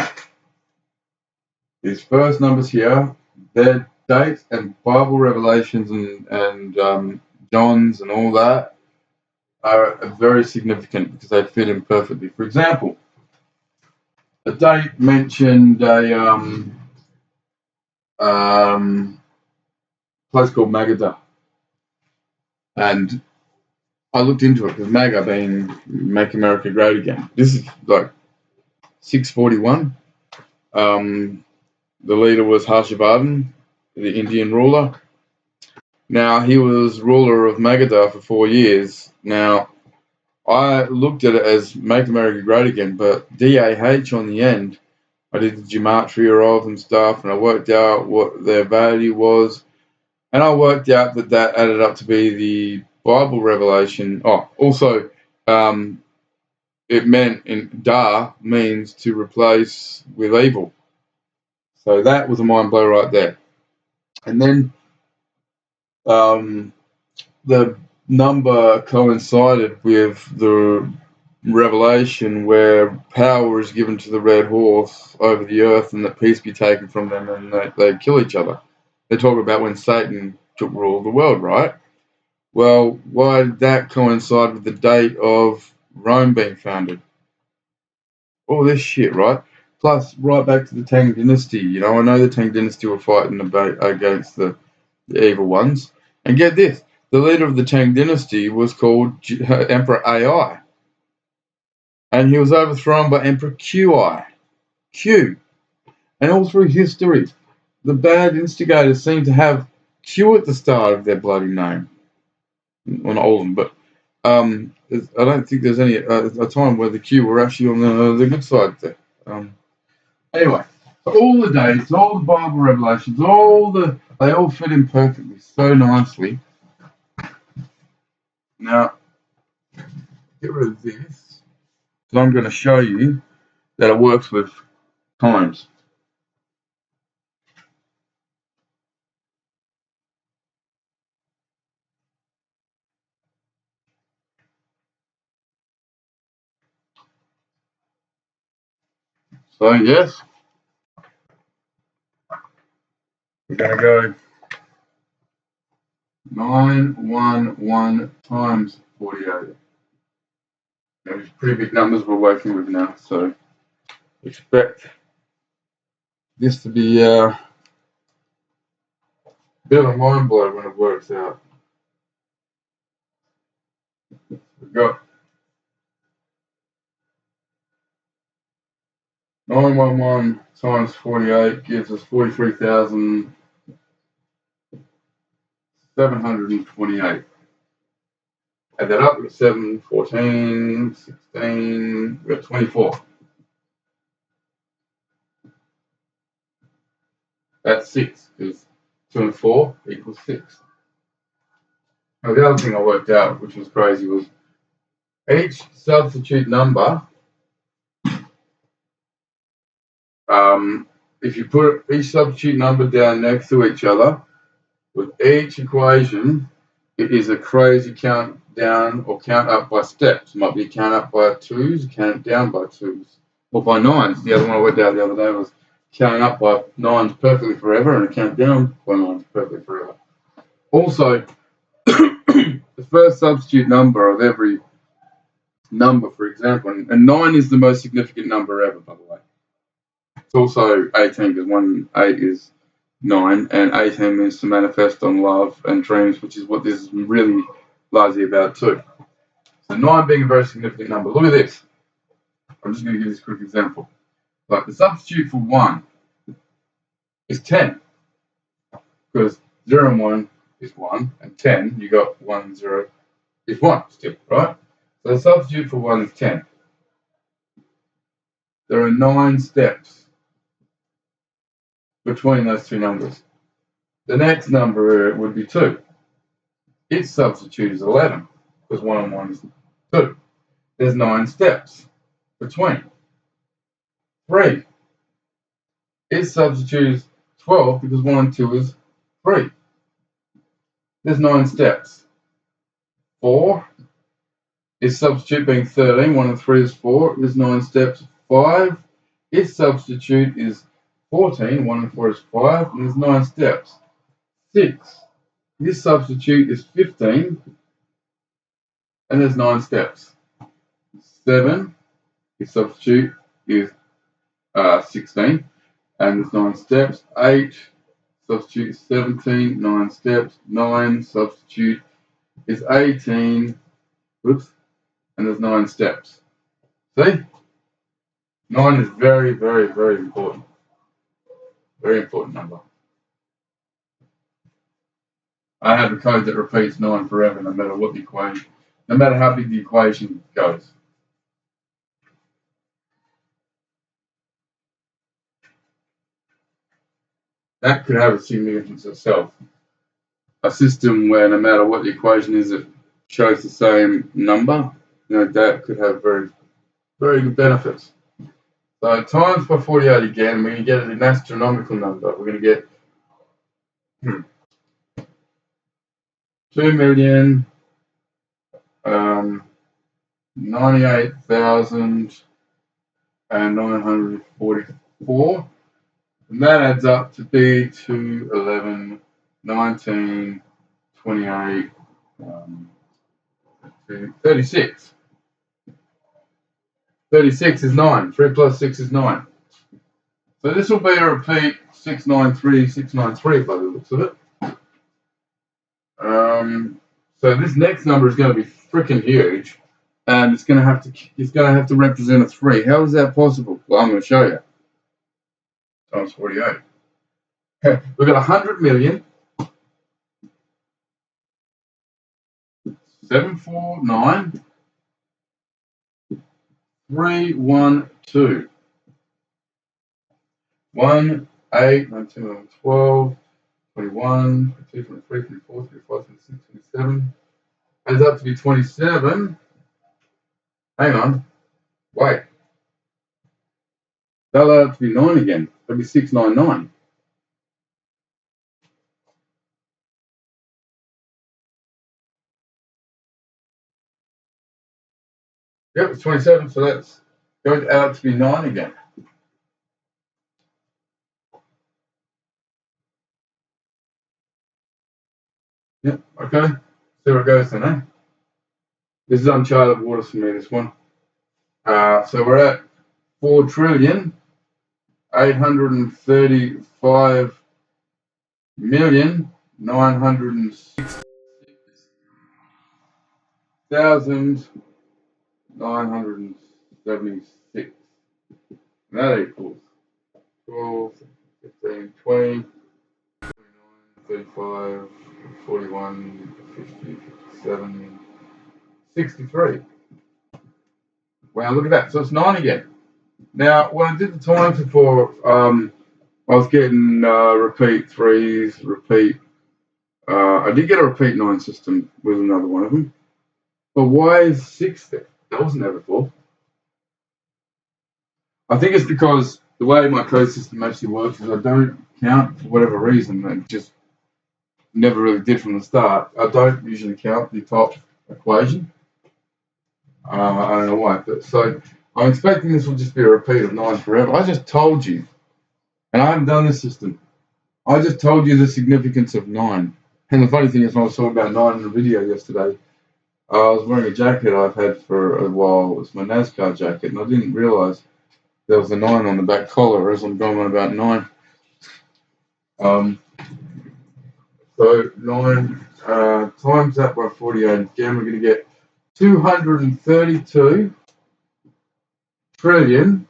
these first numbers here, they're dates and Bible revelations and John's and all that are very significant because they fit in perfectly. For example, a date mentioned a place called Magadah, and I looked into it because MAGA being Make America Great Again. This is like 641. The leader was Harshavardhan, the Indian ruler. Now, he was ruler of Magadha for 4 years. Now, I looked at it as Make America Great Again, but DAH on the end, I did the gematria of and stuff, and I worked out what their value was, and I worked out that added up to be the Bible revelation. Oh, also, it meant in Da means to replace with evil. So that was a mind blow right there. And then the number coincided with the revelation where power is given to the red horse over the earth and that peace be taken from them and they kill each other. They talk about when Satan took rule of the world, right? Well, why did that coincide with the date of Rome being founded? All this shit, right? Plus, right back to the Tang Dynasty. You know, I know the Tang Dynasty were fighting against the evil ones. And get this, the leader of the Tang Dynasty was called Emperor Ai. And he was overthrown by Emperor Q. And all through history, the bad instigators seem to have Q at the start of their bloody name. Well, not all of them, but I don't think there's any a time where the Q were actually on the good side there. Anyway, so all the dates, all the Bible revelations, they all fit in perfectly, so nicely. Now, get rid of this. So I'm going to show you that it works with times. So yes, we're going to go 911 times 48. Those pretty big numbers we're working with now, so expect this to be a bit of a mind blow when it works out. We've got 911 times 48 gives us 43,728. Add that up, we've got 7, 14, 16, we've got 24. That's 6, because 2 and 4 equals 6. Now, the other thing I worked out, which was crazy, was each substitute number, if you put each substitute number down next to each other, with each equation, it is a crazy count down or count up by steps. It might be a count up by 2s, count down by 2s, or by 9s. The other one I went down the other day was counting up by 9s perfectly forever and a count down by 9s perfectly forever. Also, the first substitute number of every number, for example. And 9 is the most significant number ever, by the way. It's also 18 because 8 is 9, and 18 means to manifest on love and dreams, which is what this is really largely about too. So 9 being a very significant number. Look at this. I'm just going to give this quick example. Like the substitute for 1 is 10, because 0 and 1 is 1, and 10, you got 1 and 0 is 1 still, right? So the substitute for 1 is 10. There are 9 steps between those two numbers. The next number would be 2. Its substitute is 11, because 1 and 1 is 2. There's 9 steps between. 3. Its substitute is 12, because 1 and 2 is 3. There's 9 steps. 4. Its substitute being 13, 1 and 3 is 4. There's 9 steps. 5. Its substitute is 14, 1 and 4 is 5, and there's 9 steps. 6. This substitute is 15, and there's 9 steps. 7. Its substitute is 16, and there's 9 steps. 8. Substitute is 17, 9 steps. 9. Substitute is 18, oops, and there's 9 steps. See? 9 is very, very, very important. Very important number. I have a code that repeats 9 forever, no matter what the equation, no matter how big the equation goes. That could have a significance itself. A system where no matter what the equation is, it shows the same number. That could have very, very good benefits. So times by 48 again, we're going to get an astronomical number. We're going to get 2,098,944. And that adds up to be 2, 11, 19, 28, 36. 36 is 9. 3 plus 6 is 9. So this will be a repeat 693, 693 by the looks of it. So this next number is going to be freaking huge, and it's going to have to represent a 3. How is that possible? Well, I'm going to show you. Times 48. We've got 100 million. 749 312 1 8 19 11 12 21 22 23 24 25 26 27 adds up to be 27. Hang on, wait, that'll add up to be 9 again. That'll be 699. Yep, it's 27, so that's going to add up to be 9 again. Yep, okay. See where it goes then, eh? This is uncharted waters for me, this one. So we're at 4,835,966,976. And that equals 12, 15, 20, 29, 35, 41, 50, 57, 63. Wow, look at that. So it's 9 again. Now, when I did the times before, I was getting repeat 3s, repeat. I did get a repeat 9 system with another one of them. But why is 6 there? That wasn't there before. I think it's because the way my code system actually works is I don't count for whatever reason. It just never really did from the start. I don't usually count the top equation. I don't know why. But so I'm expecting this will just be a repeat of 9 forever. I just told you, and I haven't done this system. I just told you the significance of 9. And the funny thing is, when I was talking about 9 in the video yesterday, I was wearing a jacket I've had for a while. It's my NASCAR jacket, and I didn't realise there was a 9 on the back collar as I'm going on about 9. Um, so 9 times that by 48 again, we're going to get 232 trillion,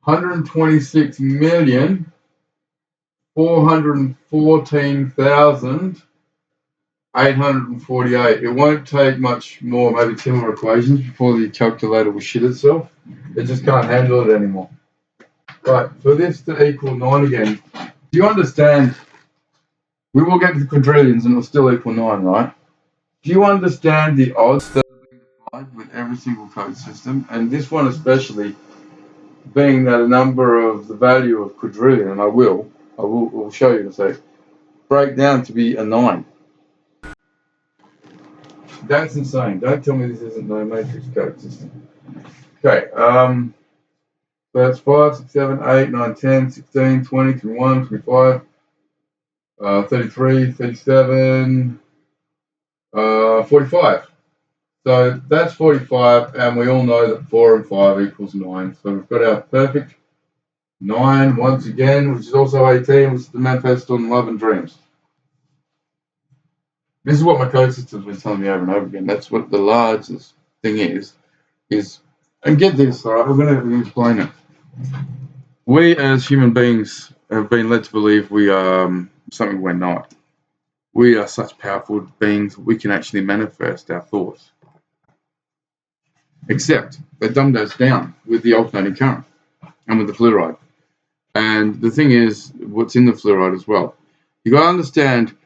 126,414,848. It won't take much more, maybe 2 more equations before the calculator will shit itself. It just can't handle it anymore. Right, for this to equal 9 again, do you understand? We will get to the quadrillions and it'll still equal 9, right? Do you understand the odds that are being applied with every single code system? And this one especially, being that a number of the value of quadrillion, and I will show you in a sec, break down to be a 9. That's insane. Don't tell me this isn't no matrix code system. Okay, so that's 5, 6, 7, 8, 9, 10, 16, 20, 21, 25, 33, 37, 45. So that's 45, and we all know that 4 and 5 equals 9. So we've got our perfect 9 once again, which is also 18, which is the manifest on love and dreams. This is what my code system's been telling me over and over again. That's what the largest thing is, and get this, all right, I'm going to explain it. We as human beings have been led to believe we are something we're not. We are such powerful beings, we can actually manifest our thoughts. Except they dumbed us down with the alternating current and with the fluoride. And the thing is, what's in the fluoride as well. You got to understand,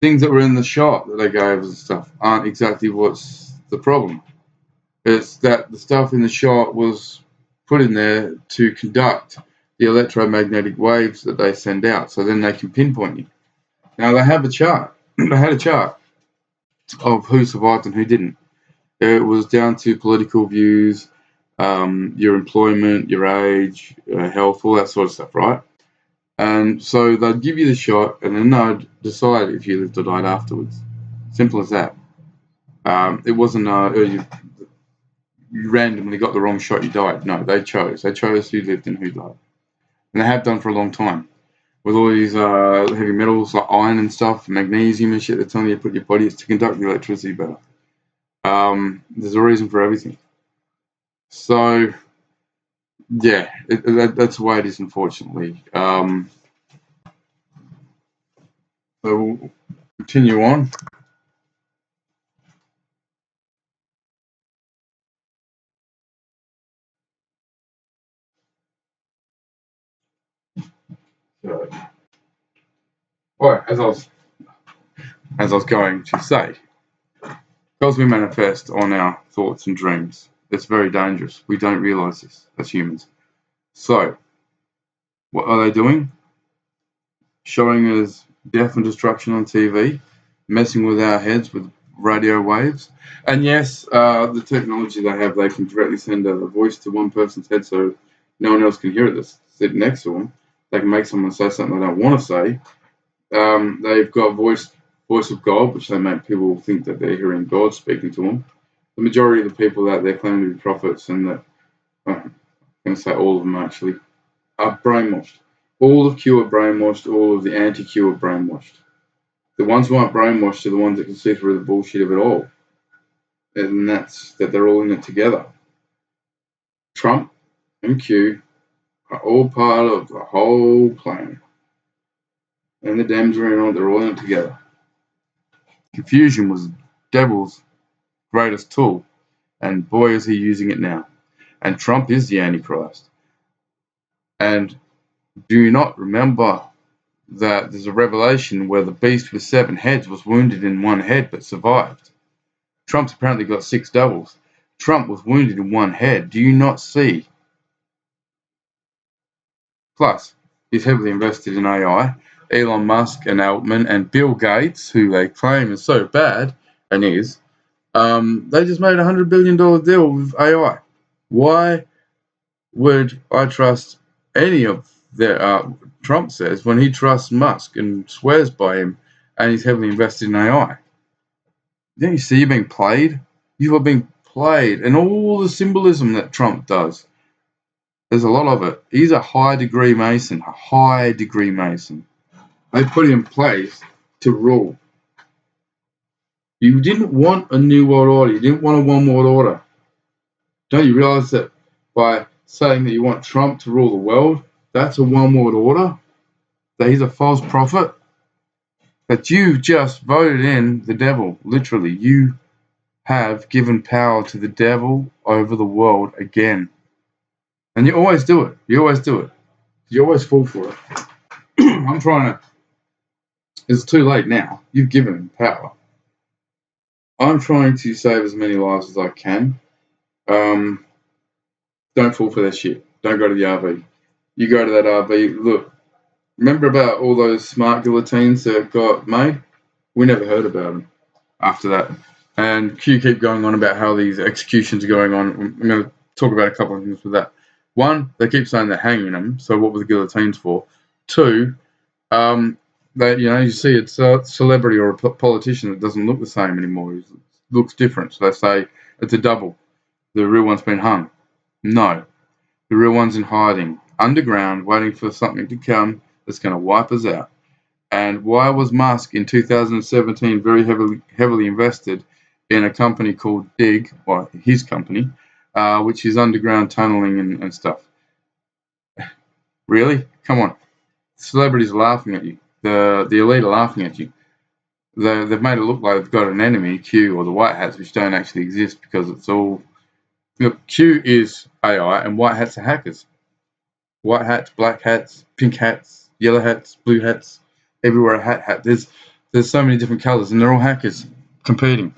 things that were in the shot that they gave us and stuff aren't exactly what's the problem. It's that the stuff in the shot was put in there to conduct the electromagnetic waves that they send out, so then they can pinpoint you. Now they have a chart. They had a chart of who survived and who didn't. It was down to political views, your employment, your age, health, all that sort of stuff, right? And so they'd give you the shot, and then they'd decide if you lived or died afterwards. Simple as that. It wasn't you randomly got the wrong shot, you died. No, they chose. They chose who lived and who died. And they have done for a long time. With all these heavy metals like iron and stuff, magnesium and shit, they're telling you to put your body to conduct the electricity better. There's a reason for everything. So, yeah, that's the way it is, unfortunately. So we'll continue on. So, well, as I was going to say, because we manifest on our thoughts and dreams, it's very dangerous. We don't realize this as humans. So, what are they doing? Showing us death and destruction on TV, messing with our heads with radio waves. And yes, the technology they have, they can directly send a voice to one person's head so no one else can hear it that's sitting next to them. They can make someone say something they don't want to say. They've got voice of God, which they make people think that they're hearing God speaking to them. The majority of the people out there claim to be prophets, and that, I'm going to say all of them actually, are brainwashed. All of Q are brainwashed, all of the anti-Q are brainwashed. The ones who aren't brainwashed are the ones that can see through the bullshit of it all. And that's that they're all in it together. Trump and Q are all part of the whole plan. And the Dems are in on it, they're all in it together. Confusion was the devil's greatest tool, and boy is he using it now. And Trump is the Antichrist. And do you not remember that there's a revelation where the beast with 7 heads was wounded in 1 head but survived? Trump's apparently got 6 doubles. Trump was wounded in 1 head. Do you not see? Plus, he's heavily invested in AI. Elon Musk and Altman and Bill Gates, who they claim is so bad, and is, they just made a $100 billion deal with AI. Why would I trust any of their, Trump says, when he trusts Musk and swears by him and he's heavily invested in AI? Don't you see you're being played? You are being played, and all the symbolism that Trump does. There's a lot of it. He's a high-degree Mason, a high-degree Mason. They put him in place to rule. You didn't want a new world order. You didn't want a one world order. Don't you realize that by saying that you want Trump to rule the world, that's a one world order? That he's a false prophet? That you just voted in the devil. Literally, you have given power to the devil over the world again. And you always do it. You always do it. You always fall for it. I'm trying to... It's too late now. You've given him power. I'm trying to save as many lives as I can. Don't fall for that shit. Don't go to the RV. You go to that RV. Look, remember about all those smart guillotines that got made? We never heard about them after that. And you keep going on about how these executions are going on. I'm going to talk about a couple of things with that. One, they keep saying they're hanging them. So what were the guillotines for? Two, that you see it's a celebrity or a politician that doesn't look the same anymore. It looks different. So they say it's a double. The real one's been hung. No, the real one's in hiding, underground, waiting for something to come that's going to wipe us out. And why was Musk in 2017 very heavily invested in a company called Dig, or his company, which is underground tunneling and stuff? Really? Come on. Celebrities are laughing at you. The elite are laughing at you. They've made it look like they've got an enemy, Q, or the white hats, which don't actually exist because it's all... Look, Q is AI and white hats are hackers. White hats, black hats, pink hats, yellow hats, blue hats, everywhere a hat. There's so many different colors and they're all hackers competing.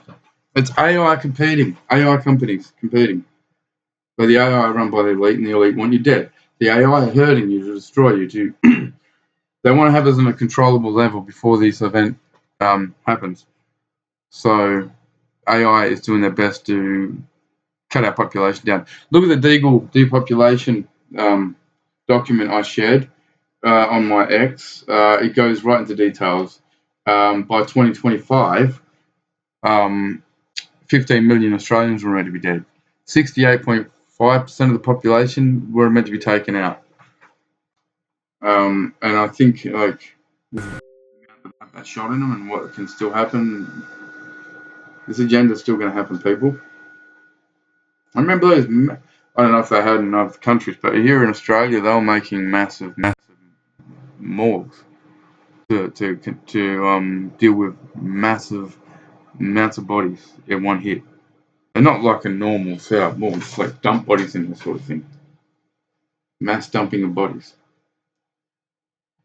It's AI competing, AI companies competing. But the AI are run by the elite and the elite want you dead. The AI are hurting you to destroy you. They want to have us on a controllable level before this event happens. So AI is doing their best to cut our population down. Look at the Deagle depopulation document I shared on my X. It goes right into details. By 2025, 15 million Australians were meant to be dead. 68.5% of the population were meant to be taken out. And I think that shot in them and what can still happen, this agenda is still going to happen, people. I remember those, I don't know if they had in other countries, but here in Australia, they were making massive morgues to deal with massive amounts of bodies in one hit. They're not like a normal setup morgue, it's like dump bodies in this sort of thing. Mass dumping of bodies.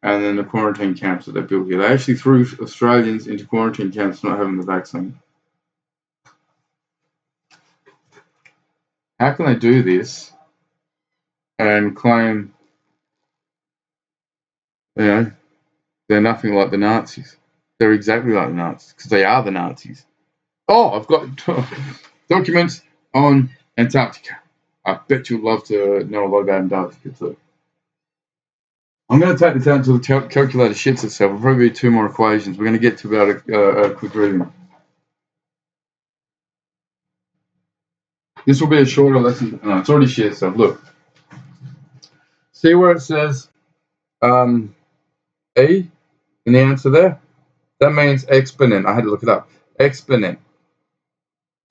And then the quarantine camps that they built here. They actually threw Australians into quarantine camps not having the vaccine. How can they do this and claim, they're nothing like the Nazis? They're exactly like the Nazis because they are the Nazis. Oh, I've got documents on Antarctica. I bet you'd love to know a lot about Antarctica too. I'm going to take this out until the calculator shits itself. It'll probably be 2 more equations. We're going to get to about a quick reading. This will be a shorter lesson. No, it's already shit itself. Look. See where it says E in the answer there? That means exponent. I had to look it up. Exponent.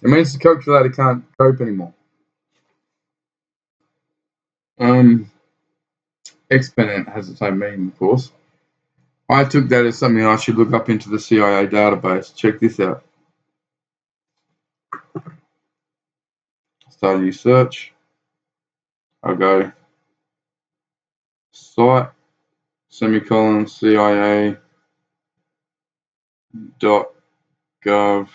It means the calculator can't cope anymore. Exponent has its own meaning, of course. I took that as something I should look up into the CIA database. Check this out. Start a new search. I'll go site semicolon CIA .gov.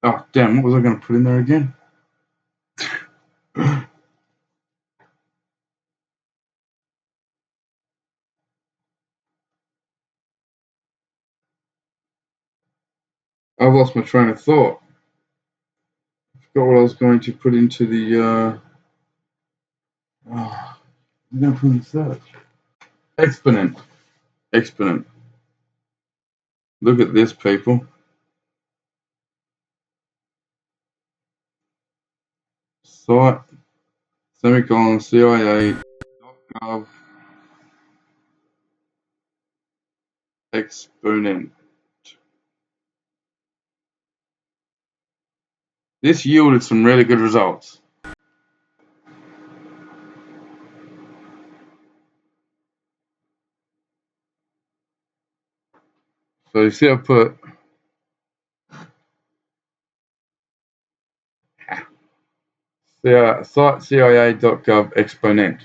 Oh, damn, what was I going to put in there again? I've lost my train of thought. I forgot what I was going to put into the, I'm going to put in search. Exponent. exponent. Look at this, people. Site, semicolon, CIA.gov, exponent. This yielded some really good results. So you see I put site CIA.gov exponent.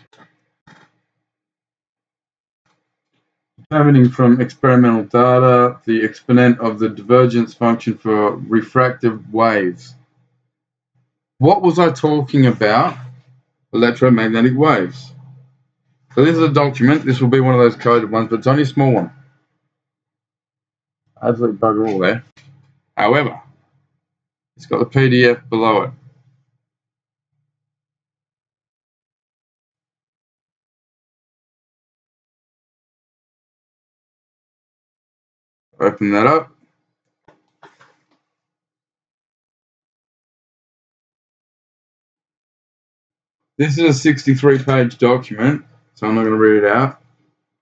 Determining from experimental data the exponent of the divergence function for refractive waves. What was I talking about? Electromagnetic waves. So this is a document. This will be one of those coded ones, but it's only a small one. Absolutely bugger all there. However, it's got the PDF below it. Open that up. This is a 63-page document, so I'm not going to read it out.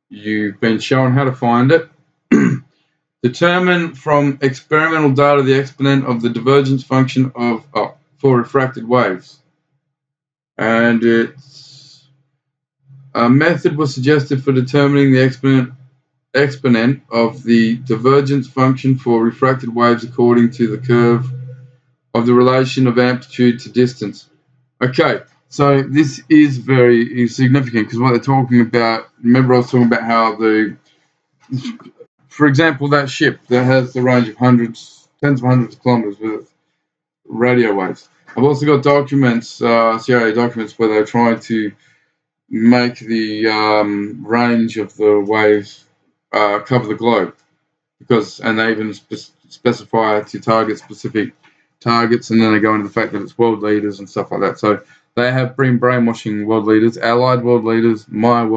You've been shown how to find it. Determine from experimental data the exponent of the divergence function of for refracted waves. And it's a method was suggested for determining the exponent of the divergence function for refracted waves according to the curve of the relation of amplitude to distance. Okay, so this is very significant because what they're talking about, remember I was talking about how for example, that ship that has the range of tens of hundreds of kilometers with radio waves. I've also got documents, CIA documents, where they're trying to make the range of the waves cover the globe, and they even specify to target specific targets, and then they go into the fact that it's world leaders and stuff like that. So they have been brainwashing world leaders, allied world leaders, my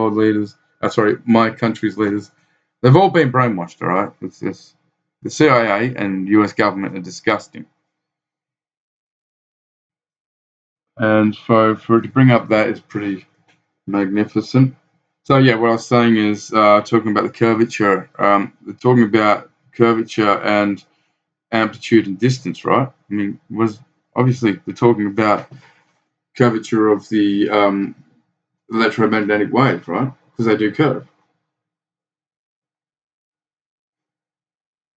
country's leaders. They've all been brainwashed, all right? It's this. The CIA and US government are disgusting. And for to bring up that is pretty magnificent. So yeah, what I was saying is talking about the curvature. They're talking about curvature and amplitude and distance, right? I mean, obviously they're talking about curvature of the electromagnetic wave, right? Because they do curve.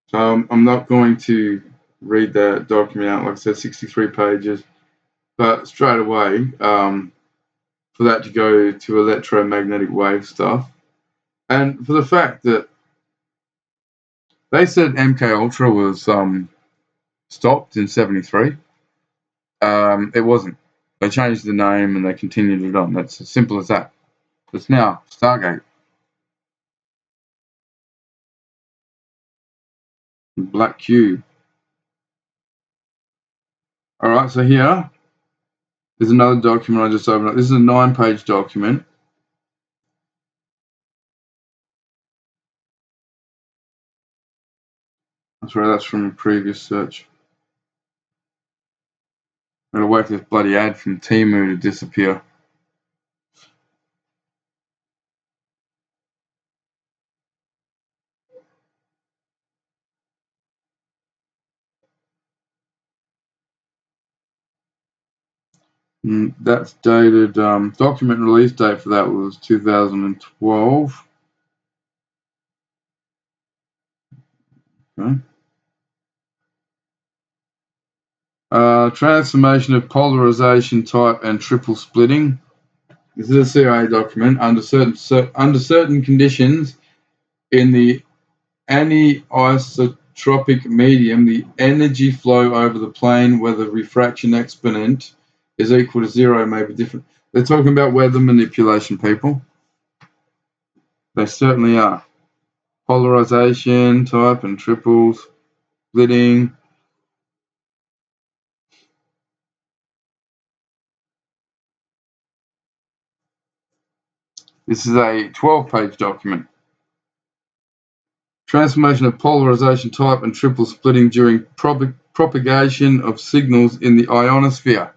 So I'm not going to read that document out. Like I said, 63 pages. But straight away, for that to go to electromagnetic wave stuff, and for the fact that they said MK Ultra was stopped in '73, it wasn't. They changed the name and they continued it on. That's as simple as that. It's now Stargate. Black Cube. All right, so here is another document I just opened up. This is a 9-page document. That's from a previous search. I'm gonna wait for this bloody ad from Temu to disappear. That's dated. Document release date for that was 2012. Okay. Transformation of polarization type and triple splitting. This is a CIA document. Under certain conditions, in the anisotropic medium, the energy flow over the plane where the refraction exponent is equal to 0 may be different. They're talking about weather manipulation, people. They certainly are. Polarization type and triple splitting. This is a 12-page document. Transformation of polarization type and triple splitting during propagation of signals in the ionosphere.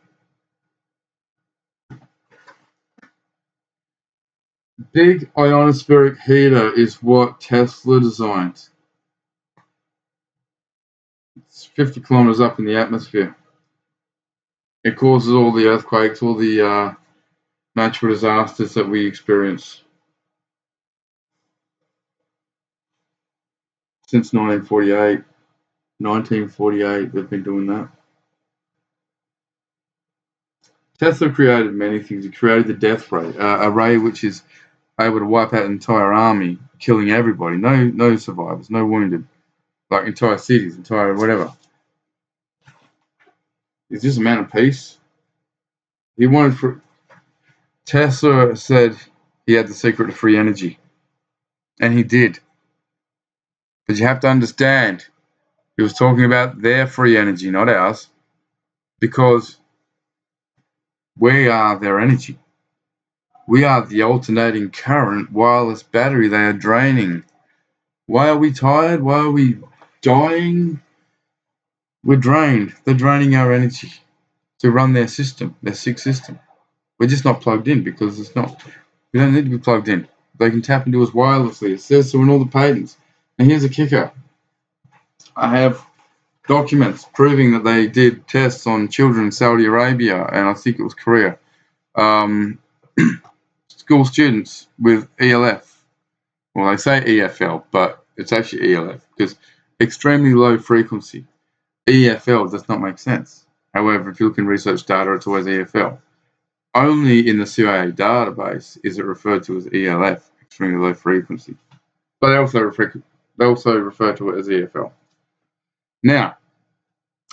Big ionospheric heater is what Tesla designed. It's 50 kilometers up in the atmosphere. It causes all the earthquakes, all the natural disasters that we experience. Since 1948, they've been doing that. Tesla created many things. He created the death ray, a ray which is able to wipe out an entire army, killing everybody. No survivors, no wounded, like entire cities, entire whatever. It's just a man of peace. He wanted for Tesla said he had the secret to free energy, and he did. But you have to understand, he was talking about their free energy, not ours, because we are their energy. We are the alternating current wireless battery they are draining. Why are we tired? Why are we dying? We're drained. They're draining our energy to run their system, their sick system. We're just not plugged in because it's not. We don't need to be plugged in. They can tap into us wirelessly. It says so in all the patents. And here's a kicker. I have documents proving that they did tests on children in Saudi Arabia, and I think it was Korea. School students with ELF. Well, they say EFL, but it's actually ELF because extremely low frequency. EFL does not make sense. However, if you look in research data, it's always EFL. Only in the CIA database is it referred to as ELF, extremely low frequency. But they also refer to it as EFL. Now,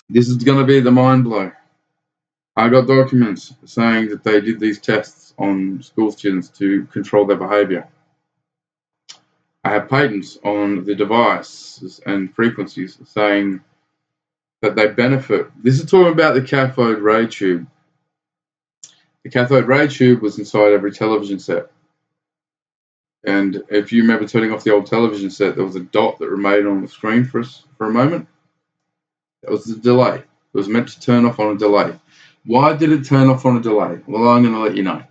this is going to be the mind blow. I got documents saying that they did these tests on school students to control their behavior. I have patents on the devices and frequencies saying that they benefit. This is talking about the cathode ray tube. The cathode ray tube was inside every television set. And if you remember turning off the old television set, there was a dot that remained on the screen for a moment. That was the delay. It was meant to turn off on a delay. Why did it turn off on a delay? Well, I'm going to let you know.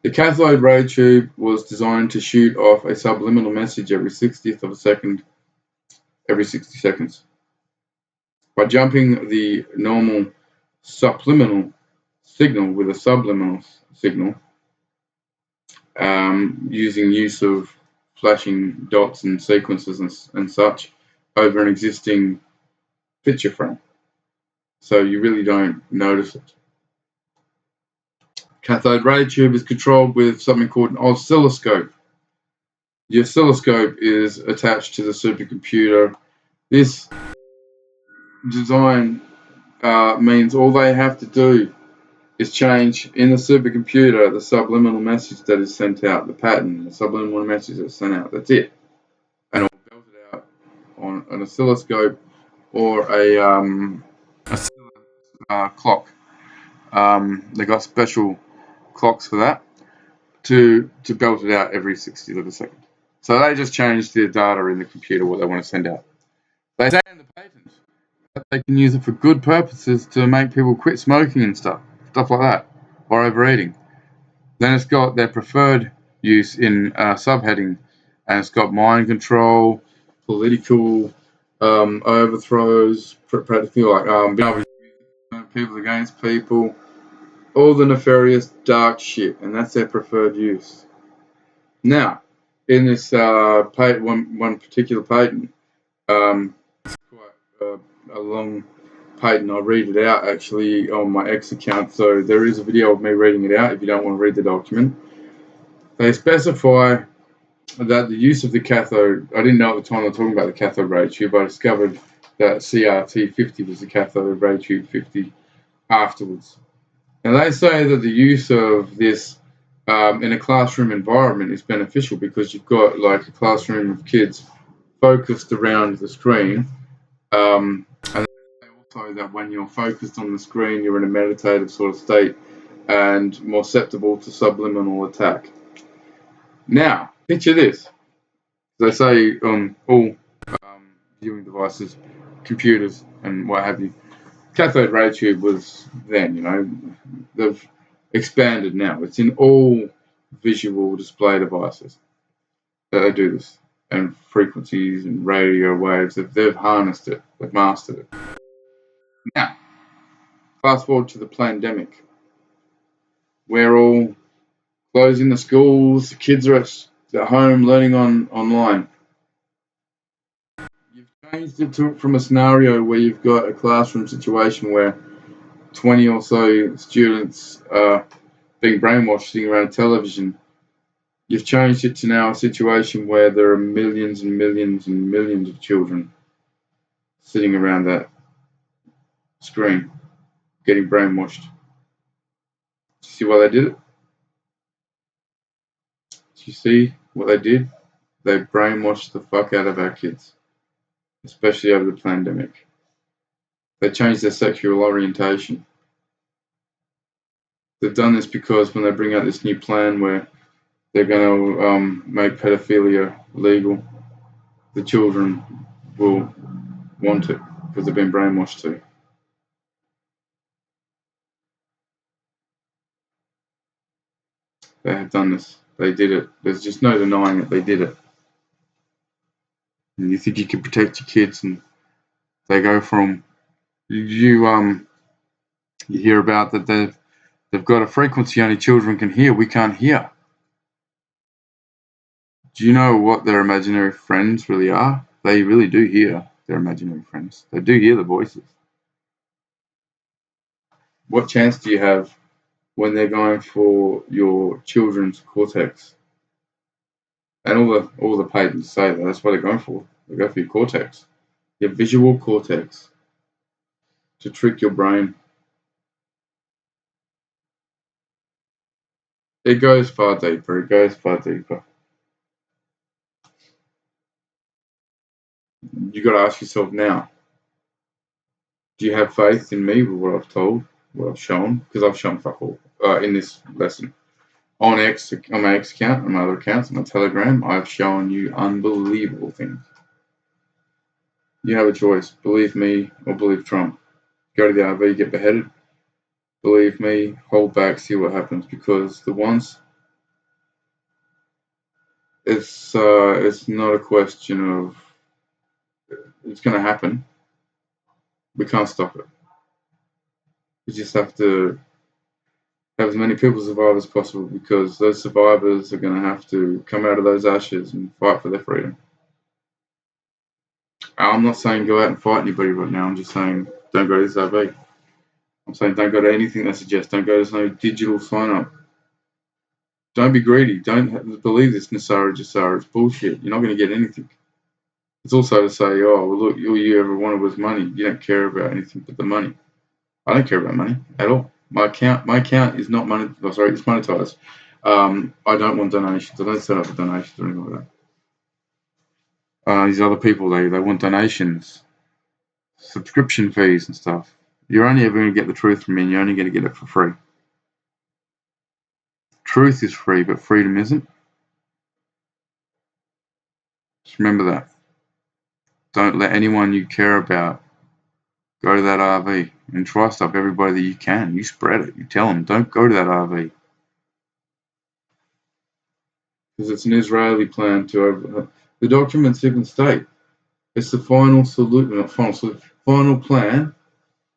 The cathode ray tube was designed to shoot off a subliminal message every 60th of a second, every 60 seconds. By jumping the normal subliminal signal with a subliminal signal, using use of flashing dots and sequences and such over an existing picture frame. So you really don't notice it. Cathode ray tube is controlled with something called an oscilloscope. The oscilloscope is attached to the supercomputer. This design means all they have to do is change in the supercomputer the subliminal message that is sent out, the pattern, the subliminal message that's sent out. That's it. And it'll belt it out on an oscilloscope or a clock. They got special clocks for that to belt it out every 60th of a second. So they just changed the data in the computer what they want to send out. They say in the patent that they can use it for good purposes to make people quit smoking and stuff like that, or overeating. Then it's got their preferred use in subheading, and it's got mind control, political overthrows, practically like being able to turn people against people, all the nefarious dark shit, and that's their preferred use. Now, in this one particular patent, it's quite a long patent. I'll read it out actually on my X account, so there is a video of me reading it out if you don't want to read the document. They specify that the use of the cathode, I didn't know at the time they were talking about the cathode ray tube, I discovered that CRT 50 was the cathode ray tube 50 afterwards. Now they say that the use of this in a classroom environment is beneficial because you've got like a classroom of kids focused around the screen, and also that when you're focused on the screen you're in a meditative sort of state and more susceptible to subliminal attack. Now, picture this. They say all viewing devices, computers, and what have you. Cathode ray tube was then, they've expanded now. It's in all visual display devices that they do this, and frequencies and radio waves. They've harnessed it. They've mastered it. Now, fast forward to the pandemic. We're all closing the schools. The kids are at home learning online. You've changed it from a scenario where you've got a classroom situation where 20 or so students are being brainwashed sitting around a television. You've changed it to now a situation where there are millions and millions and millions of children sitting around that screen getting brainwashed. See why they did it? Do you see what they did? They brainwashed the fuck out of our kids, especially over the pandemic. They changed their sexual orientation. They've done this because when they bring out this new plan where they're going to make pedophilia legal, the children will want it because they've been brainwashed to. They have done this. They did it. There's just no denying it. They did it. And you think you can protect your kids, and they go from you hear about that they've got a frequency only children can hear. We can't hear. Do you know what their imaginary friends really are? They really do hear their imaginary friends. They do hear the voices. What chance do you have when they're going for your children's cortex? And all the patents say that. That's what they're going for. They go for your cortex, your visual cortex, to trick your brain. It goes far deeper. It goes far deeper. You got to ask yourself now: do you have faith in me with what I've told, what I've shown? Because I've shown fuck all in this lesson. On my X account, and my other accounts, on my Telegram, I've shown you unbelievable things. You have a choice: believe me or believe Trump. Go to the RV, get beheaded. Believe me, hold back, see what happens. Because the ones, it's not a question of it's going to happen. We can't stop it. We just have to have as many people survive as possible, because those survivors are going to have to come out of those ashes and fight for their freedom. I'm not saying go out and fight anybody right now. I'm just saying don't go to this RV. I'm saying don't go to anything that suggests. Don't go to no digital sign up. Don't be greedy. Don't believe this Nasara Jasara. It's bullshit. You're not going to get anything. It's also to say, oh, well, look, all you ever wanted was money. You don't care about anything but the money. I don't care about money at all. My account is not money. Oh, sorry, it's monetized. I don't want donations. I don't set up for donations or anything like that. These other people, they want donations, subscription fees and stuff. You're only ever going to get the truth from me, and you're only going to get it for free. Truth is free, but freedom isn't. Just remember that. Don't let anyone you care about go to that RV, and try to stop everybody that you can. You spread it. You tell them, don't go to that RV. Because it's an Israeli plan to over. The documents even state it's the final solution, not final solution, final plan,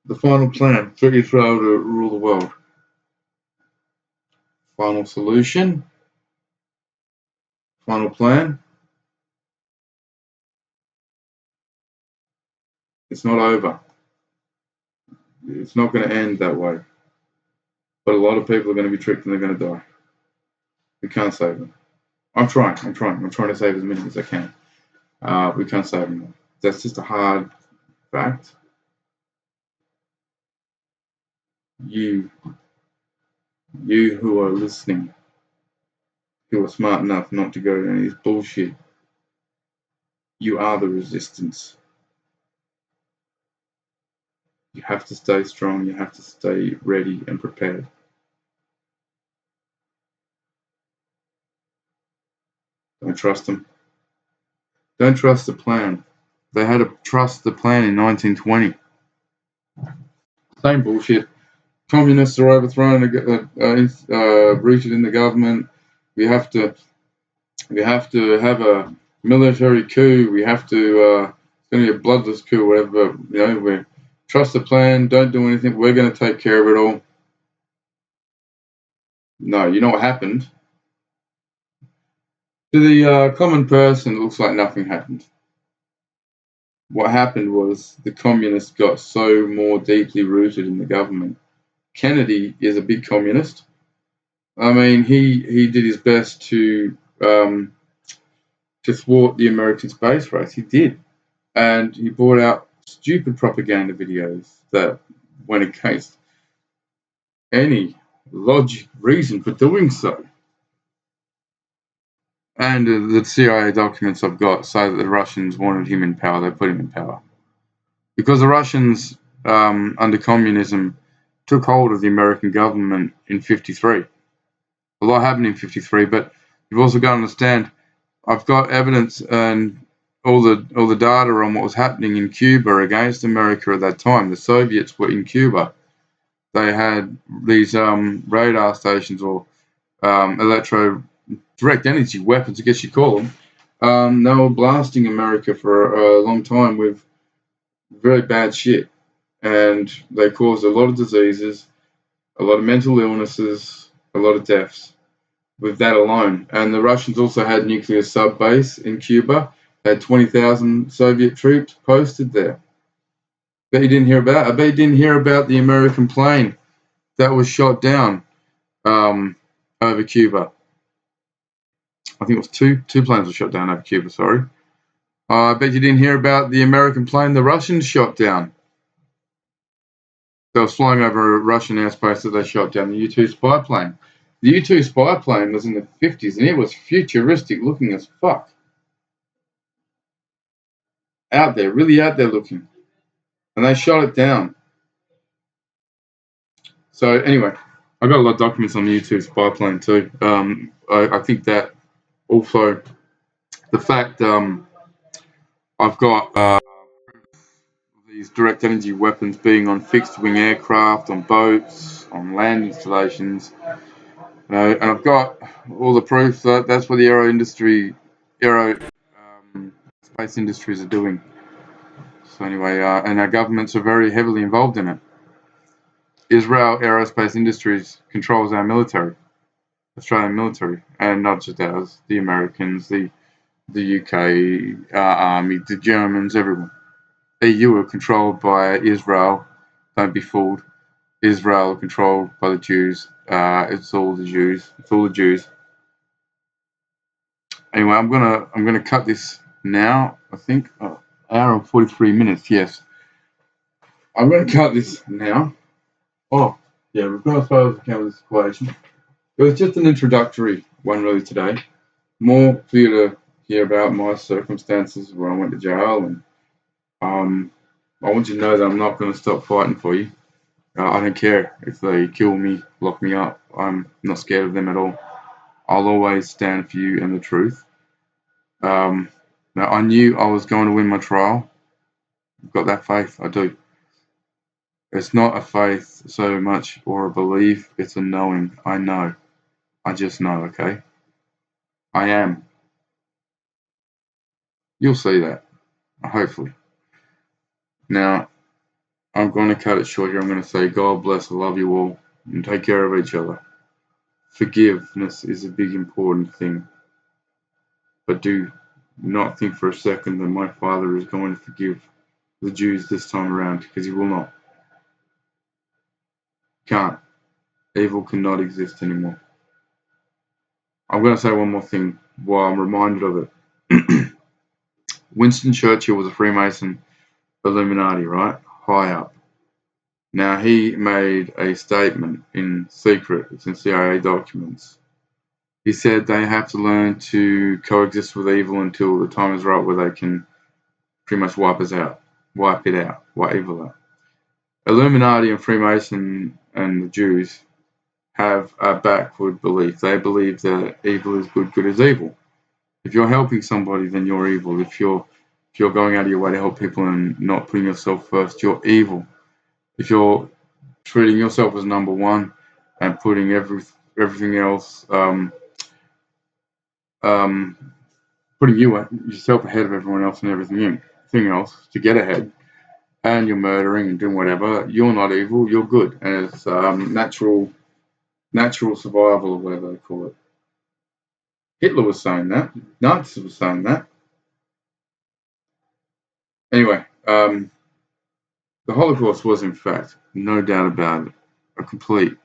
the final plan for Israel to rule the world. Final solution, final plan. It's not over. It's not going to end that way. But a lot of people are going to be tricked and they're going to die. We can't save them. I'm trying to save as many as I can. We can't save them. That's just a hard fact. You who are listening, who are smart enough not to go to any of this bullshit, you are the resistance. You have to stay strong. You have to stay ready and prepared. Don't trust them. Don't trust the plan. They had to trust the plan in 1920. Same bullshit. Communists are overthrown, rooted in the government. We have to have a military coup. We have to. It's going to be a bloodless coup, whatever. We trust the plan. Don't do anything. We're going to take care of it all. No, you know what happened? To the common person, it looks like nothing happened. What happened was the communists got so more deeply rooted in the government. Kennedy is a big communist. I mean, he did his best to thwart the American space race. He did, and he brought out stupid propaganda videos that went against any logic reason for doing so. And the CIA documents I've got say that the Russians wanted him in power. They put him in power because the Russians, under communism, took hold of the American government in '53. A lot happened in '53, but you've also got to understand. I've got evidence and all the data on what was happening in Cuba against America at that time. The Soviets were in Cuba. They had these radar stations or direct energy weapons, I guess you call them. They were blasting America for a long time with very bad shit, and they caused a lot of diseases, a lot of mental illnesses, a lot of deaths with that alone. And the Russians also had nuclear sub base in Cuba. They had 20,000 Soviet troops posted there. I bet you didn't hear about the American plane that was shot down over Cuba. I think it was two planes were shot down over Cuba, sorry. I bet you didn't hear about the American plane the Russians shot down. That was flying over Russian airspace that they shot down, the U-2 spy plane. The U-2 spy plane was in the 50s and it was futuristic looking as fuck. Out there, really out there looking. And they shot it down. So anyway, I've got a lot of documents on the U-2 spy plane too. I think that also the fact I've got these direct energy weapons being on fixed wing aircraft, on boats, on land installations, and I've got all the proof that that's what the space industries are doing. So anyway, and our governments are very heavily involved in it. Israel Aerospace Industries controls our military, Australian military, and not just ours, the Americans, the UK army, the Germans, everyone. EU are controlled by Israel. Don't be fooled. Israel are controlled by the Jews. It's all the Jews. It's all the Jews. Anyway, I'm gonna cut this now. I think hour and 43 minutes. Yes, I'm gonna cut this now. Oh, yeah, we've got as far as we can with this equation. It was just an introductory one really today. More for you to hear about my circumstances where I went to jail, and I want you to know that I'm not going to stop fighting for you. I don't care if they kill me, lock me up. I'm not scared of them at all. I'll always stand for you and the truth. Now, I knew I was going to win my trial. I've got that faith. I do. It's not a faith so much or a belief. It's a knowing. I know. I just know, okay? I am. You'll see that, hopefully. Now, I'm going to cut it short here. I'm going to say, God bless. I love you all. And take care of each other. Forgiveness is a big, important thing. But do not think for a second that my Father is going to forgive the Jews this time around, because he will not. Can't. Evil cannot exist anymore. I'm going to say one more thing while I'm reminded of it. Winston Churchill was a Freemason Illuminati, right? High up. Now, he made a statement in secret. It's in CIA documents. He said they have to learn to coexist with evil until the time is right where they can pretty much wipe it out, wipe evil out. Illuminati and Freemason and the Jews have a backward belief. They believe that evil is good, good is evil. If you're helping somebody, then you're evil. If you're If you're going out of your way to help people and not putting yourself first, you're evil. If you're treating yourself as number one and putting everything else, um, putting yourself ahead of everyone else and everything else to get ahead, and you're murdering and doing whatever, you're not evil. You're good, and it's natural survival, or whatever they call it. Hitler was saying that. Nazis were saying that. Anyway, the Holocaust was, in fact, no doubt about it, a complete.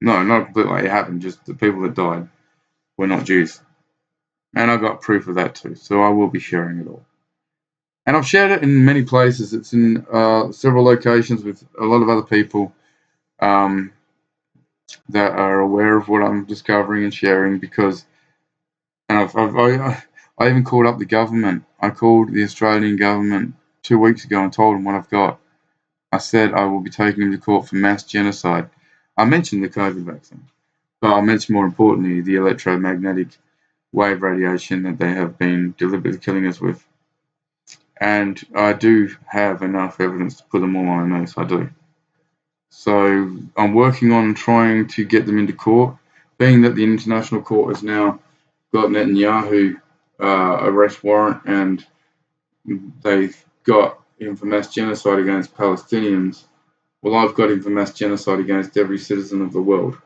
No, not a complete. Like it happened. Just the people that died were not Jews, and I got proof of that too. So I will be sharing it all. And I've shared it in many places. It's in several locations with a lot of other people um, that are aware of what I'm discovering and sharing. Because, and I even called up the government. I called the Australian government 2 weeks ago and told them what I've got. I said I will be taking him to court for mass genocide. I mentioned the COVID vaccine, but I mentioned more importantly the electromagnetic wave radiation that they have been deliberately killing us with. And I do have enough evidence to put them all on a nose. I do. So I'm working on trying to get them into court, being that the international court has now got Netanyahu arrest warrant, and they've got him for mass genocide against Palestinians. Well, I've got him for mass genocide against every citizen of the world.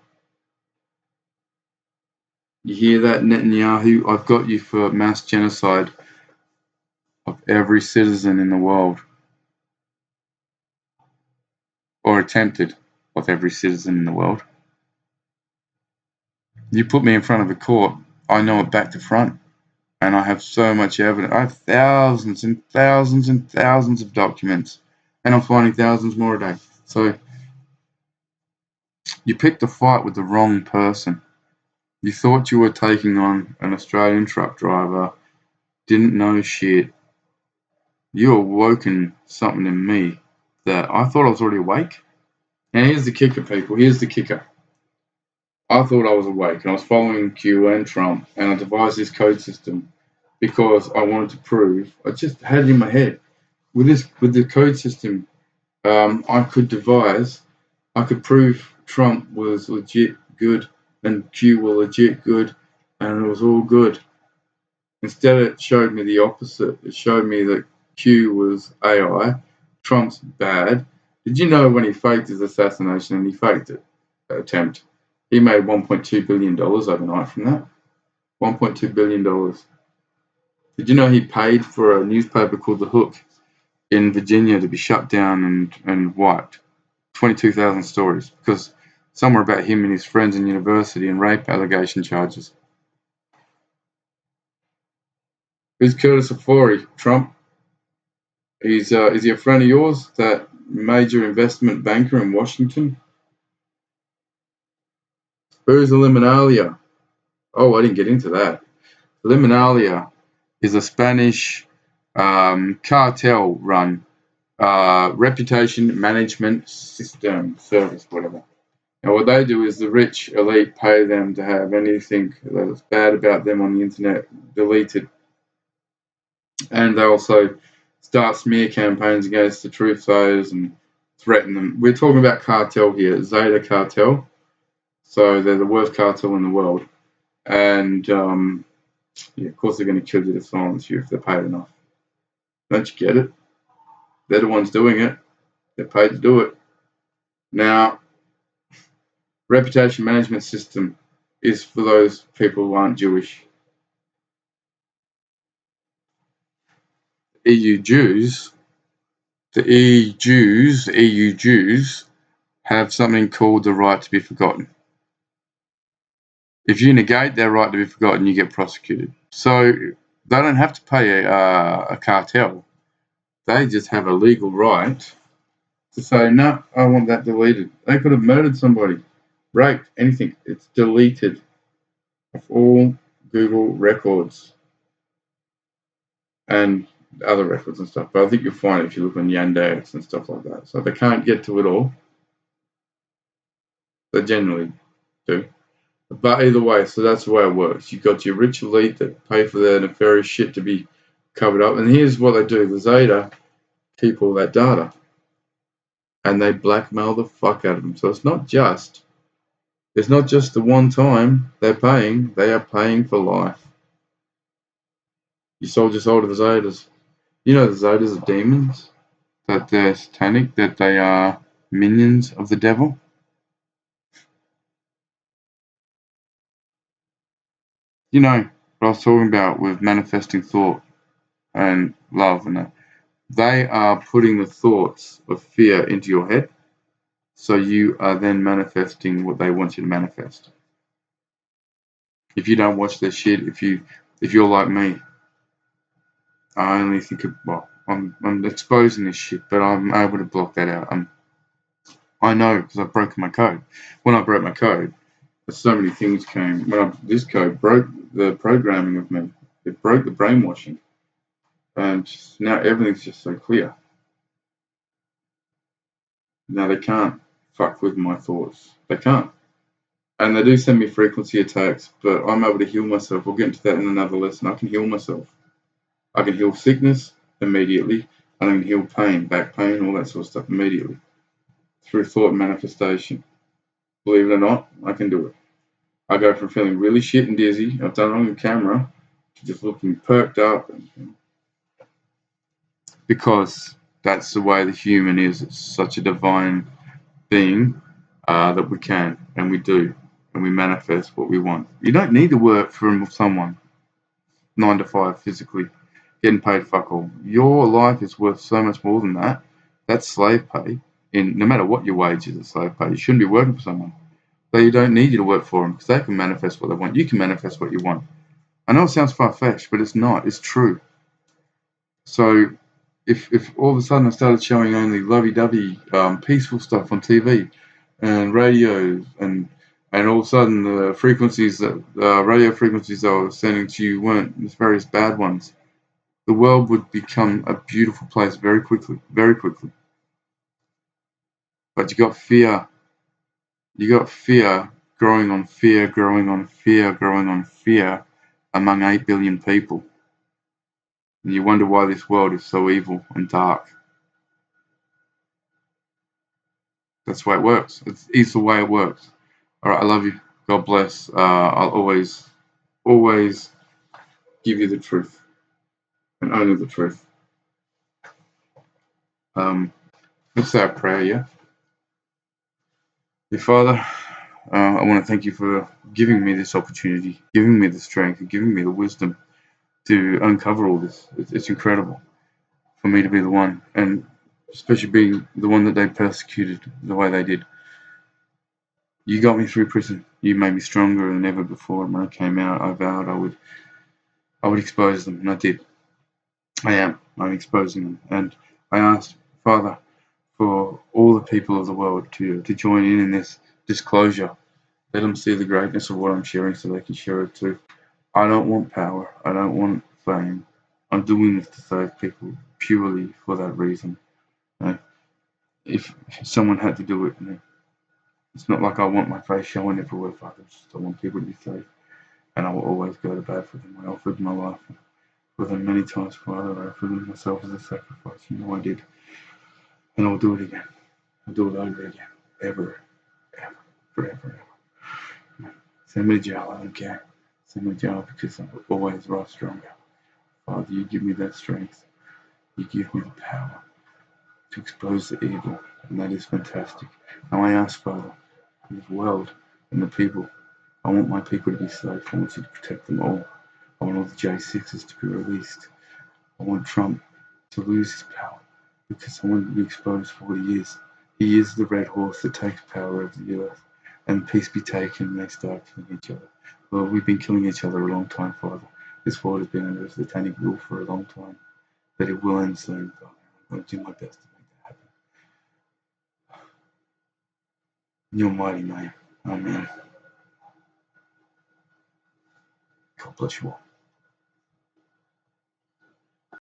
You hear that, Netanyahu? I've got you for mass genocide of every citizen in the world. Or attempted of every citizen in the world. You put me in front of a court, I know it back to front. And I have so much evidence. I have thousands and thousands and thousands of documents. And I'm finding thousands more a day. So you picked a fight with the wrong person. You thought you were taking on an Australian truck driver, didn't know shit. You awoken something in me that I thought I was already awake. And here's the kicker, people. Here's the kicker. I thought I was awake and I was following Q and Trump, and I devised this code system because I wanted to prove. I just had it in my head with the code system. I could prove Trump was legit good and Q were legit good, and it was all good. Instead, it showed me the opposite. It showed me that Q was AI, Trump's bad. Did you know when he faked his assassination, and he faked it attempt, he made $1.2 billion overnight from that? $1.2 billion. Did you know he paid for a newspaper called The Hook in Virginia to be shut down and wiped? 22,000 stories because some were about him and his friends in university and rape allegation charges. Who's Curtis Afori? Trump? Is he a friend of yours, that major investment banker in Washington? Who's Illuminalia? Oh, I didn't get into that. Illuminalia is a Spanish cartel run reputation management system service, whatever. And what they do is the rich elite pay them to have anything that's bad about them on the internet deleted. And they also start smear campaigns against the truthsayers and threaten them. We're talking about cartel here, Zeta Cartel. So they're the worst cartel in the world. And yeah, of course they're going to kill you to silence you if they're paid enough. Don't you get it? They're the ones doing it. They're paid to do it. Now, reputation management system is for those people who aren't Jewish. EU Jews, the EU Jews have something called the right to be forgotten. If you negate their right to be forgotten, you get prosecuted. So they don't have to pay a cartel. They just have a legal right to say, no, I want that deleted. They could have murdered somebody, raped, anything. It's deleted of all Google records and other records and stuff. But I think you'll find it if you look on Yandex and stuff like that. So they can't get to it all. They generally do. But either way, so that's the way it works. You've got your rich elite that pay for their nefarious shit to be covered up. And here's what they do. The Zeta keep all that data. And they blackmail the fuck out of them. So it's not just the one time they're paying. They are paying for life. You sold your soul to the Zetas. You know the Zetas are demons. That they're satanic. That they are minions of the devil. You know what I was talking about with manifesting thought and love and that. They are putting the thoughts of fear into your head. So you are then manifesting what they want you to manifest. If you don't watch their shit, if you're like me, I only think of, well, I'm exposing this shit, but I'm able to block that out. I know because I've broken my code. When I broke my code, so many things came. This code broke the programming of me. It broke the brainwashing, and now everything's just so clear. Now they can't fuck with my thoughts. They can't. And they do send me frequency attacks, but I'm able to heal myself. We'll get into that in another lesson. I can heal myself. I can heal sickness immediately, and I can heal pain, back pain, all that sort of stuff immediately through thought manifestation. Believe it or not, I can do it. I go from feeling really shit and dizzy, I've done it on camera, to just looking perked up. Because that's the way the human is. It's such a divine being that we can, and we do, and we manifest what we want. You don't need to work for someone 9 to 5 physically, getting paid fuck all. Your life is worth so much more than that. That's slave pay. No matter what your wage is, it's slave pay. You shouldn't be working for someone. So you don't need you to work for them because they can manifest what they want. You can manifest what you want. I know it sounds far-fetched, but it's not. It's true. So if all of a sudden I started showing only lovey-dovey, peaceful stuff on TV and radios, and all of a sudden the frequencies radio frequencies I was sending to you weren't the various bad ones, the world would become a beautiful place very quickly, very quickly. But you got fear. You got fear growing on fear, growing on fear, growing on fear among 8 billion people. And you wonder why this world is so evil and dark. That's the way it works. It's the way it works. All right, I love you. God bless. I'll always give you the truth and only the truth. Let's say a prayer, yeah? Dear Father, I want to thank you for giving me this opportunity, giving me the strength, and giving me the wisdom to uncover all this. It's incredible for me to be the one, and especially being the one that they persecuted the way they did. You got me through prison. You made me stronger than ever before. And when I came out, I vowed I would expose them, and I did. I'm exposing them, and I asked Father for all the people of the world to join in this disclosure. Let them see the greatness of what I'm sharing so they can share it too. I don't want power. I don't want fame. I'm doing this to save people purely for that reason. If someone had to do it, it's not like I want my face showing everywhere, Father. I want people to be safe. And I will always go to bat for them. I offered my life for them many times, Father. I offered them myself as a sacrifice. You know I did. And I'll do it again. I'll do it over again. Ever. Forever. Send me to jail. I don't care. Send me to jail because I'm always right stronger. Father, you give me that strength. You give me the power to expose the evil. And that is fantastic. Now I ask, Father, for this world and the people. I want my people to be safe. I want you to protect them all. I want all the J6s to be released. I want Trump to lose his power because I want to be exposed for what he is. He is the red horse that takes power over the earth. And peace be taken and they start killing each other. Well, we've been killing each other a long time, Father. This world has been under satanic rule for a long time. But it will end soon, Father. I'm going to do my best to make that happen. In your mighty name. Amen. God bless you all.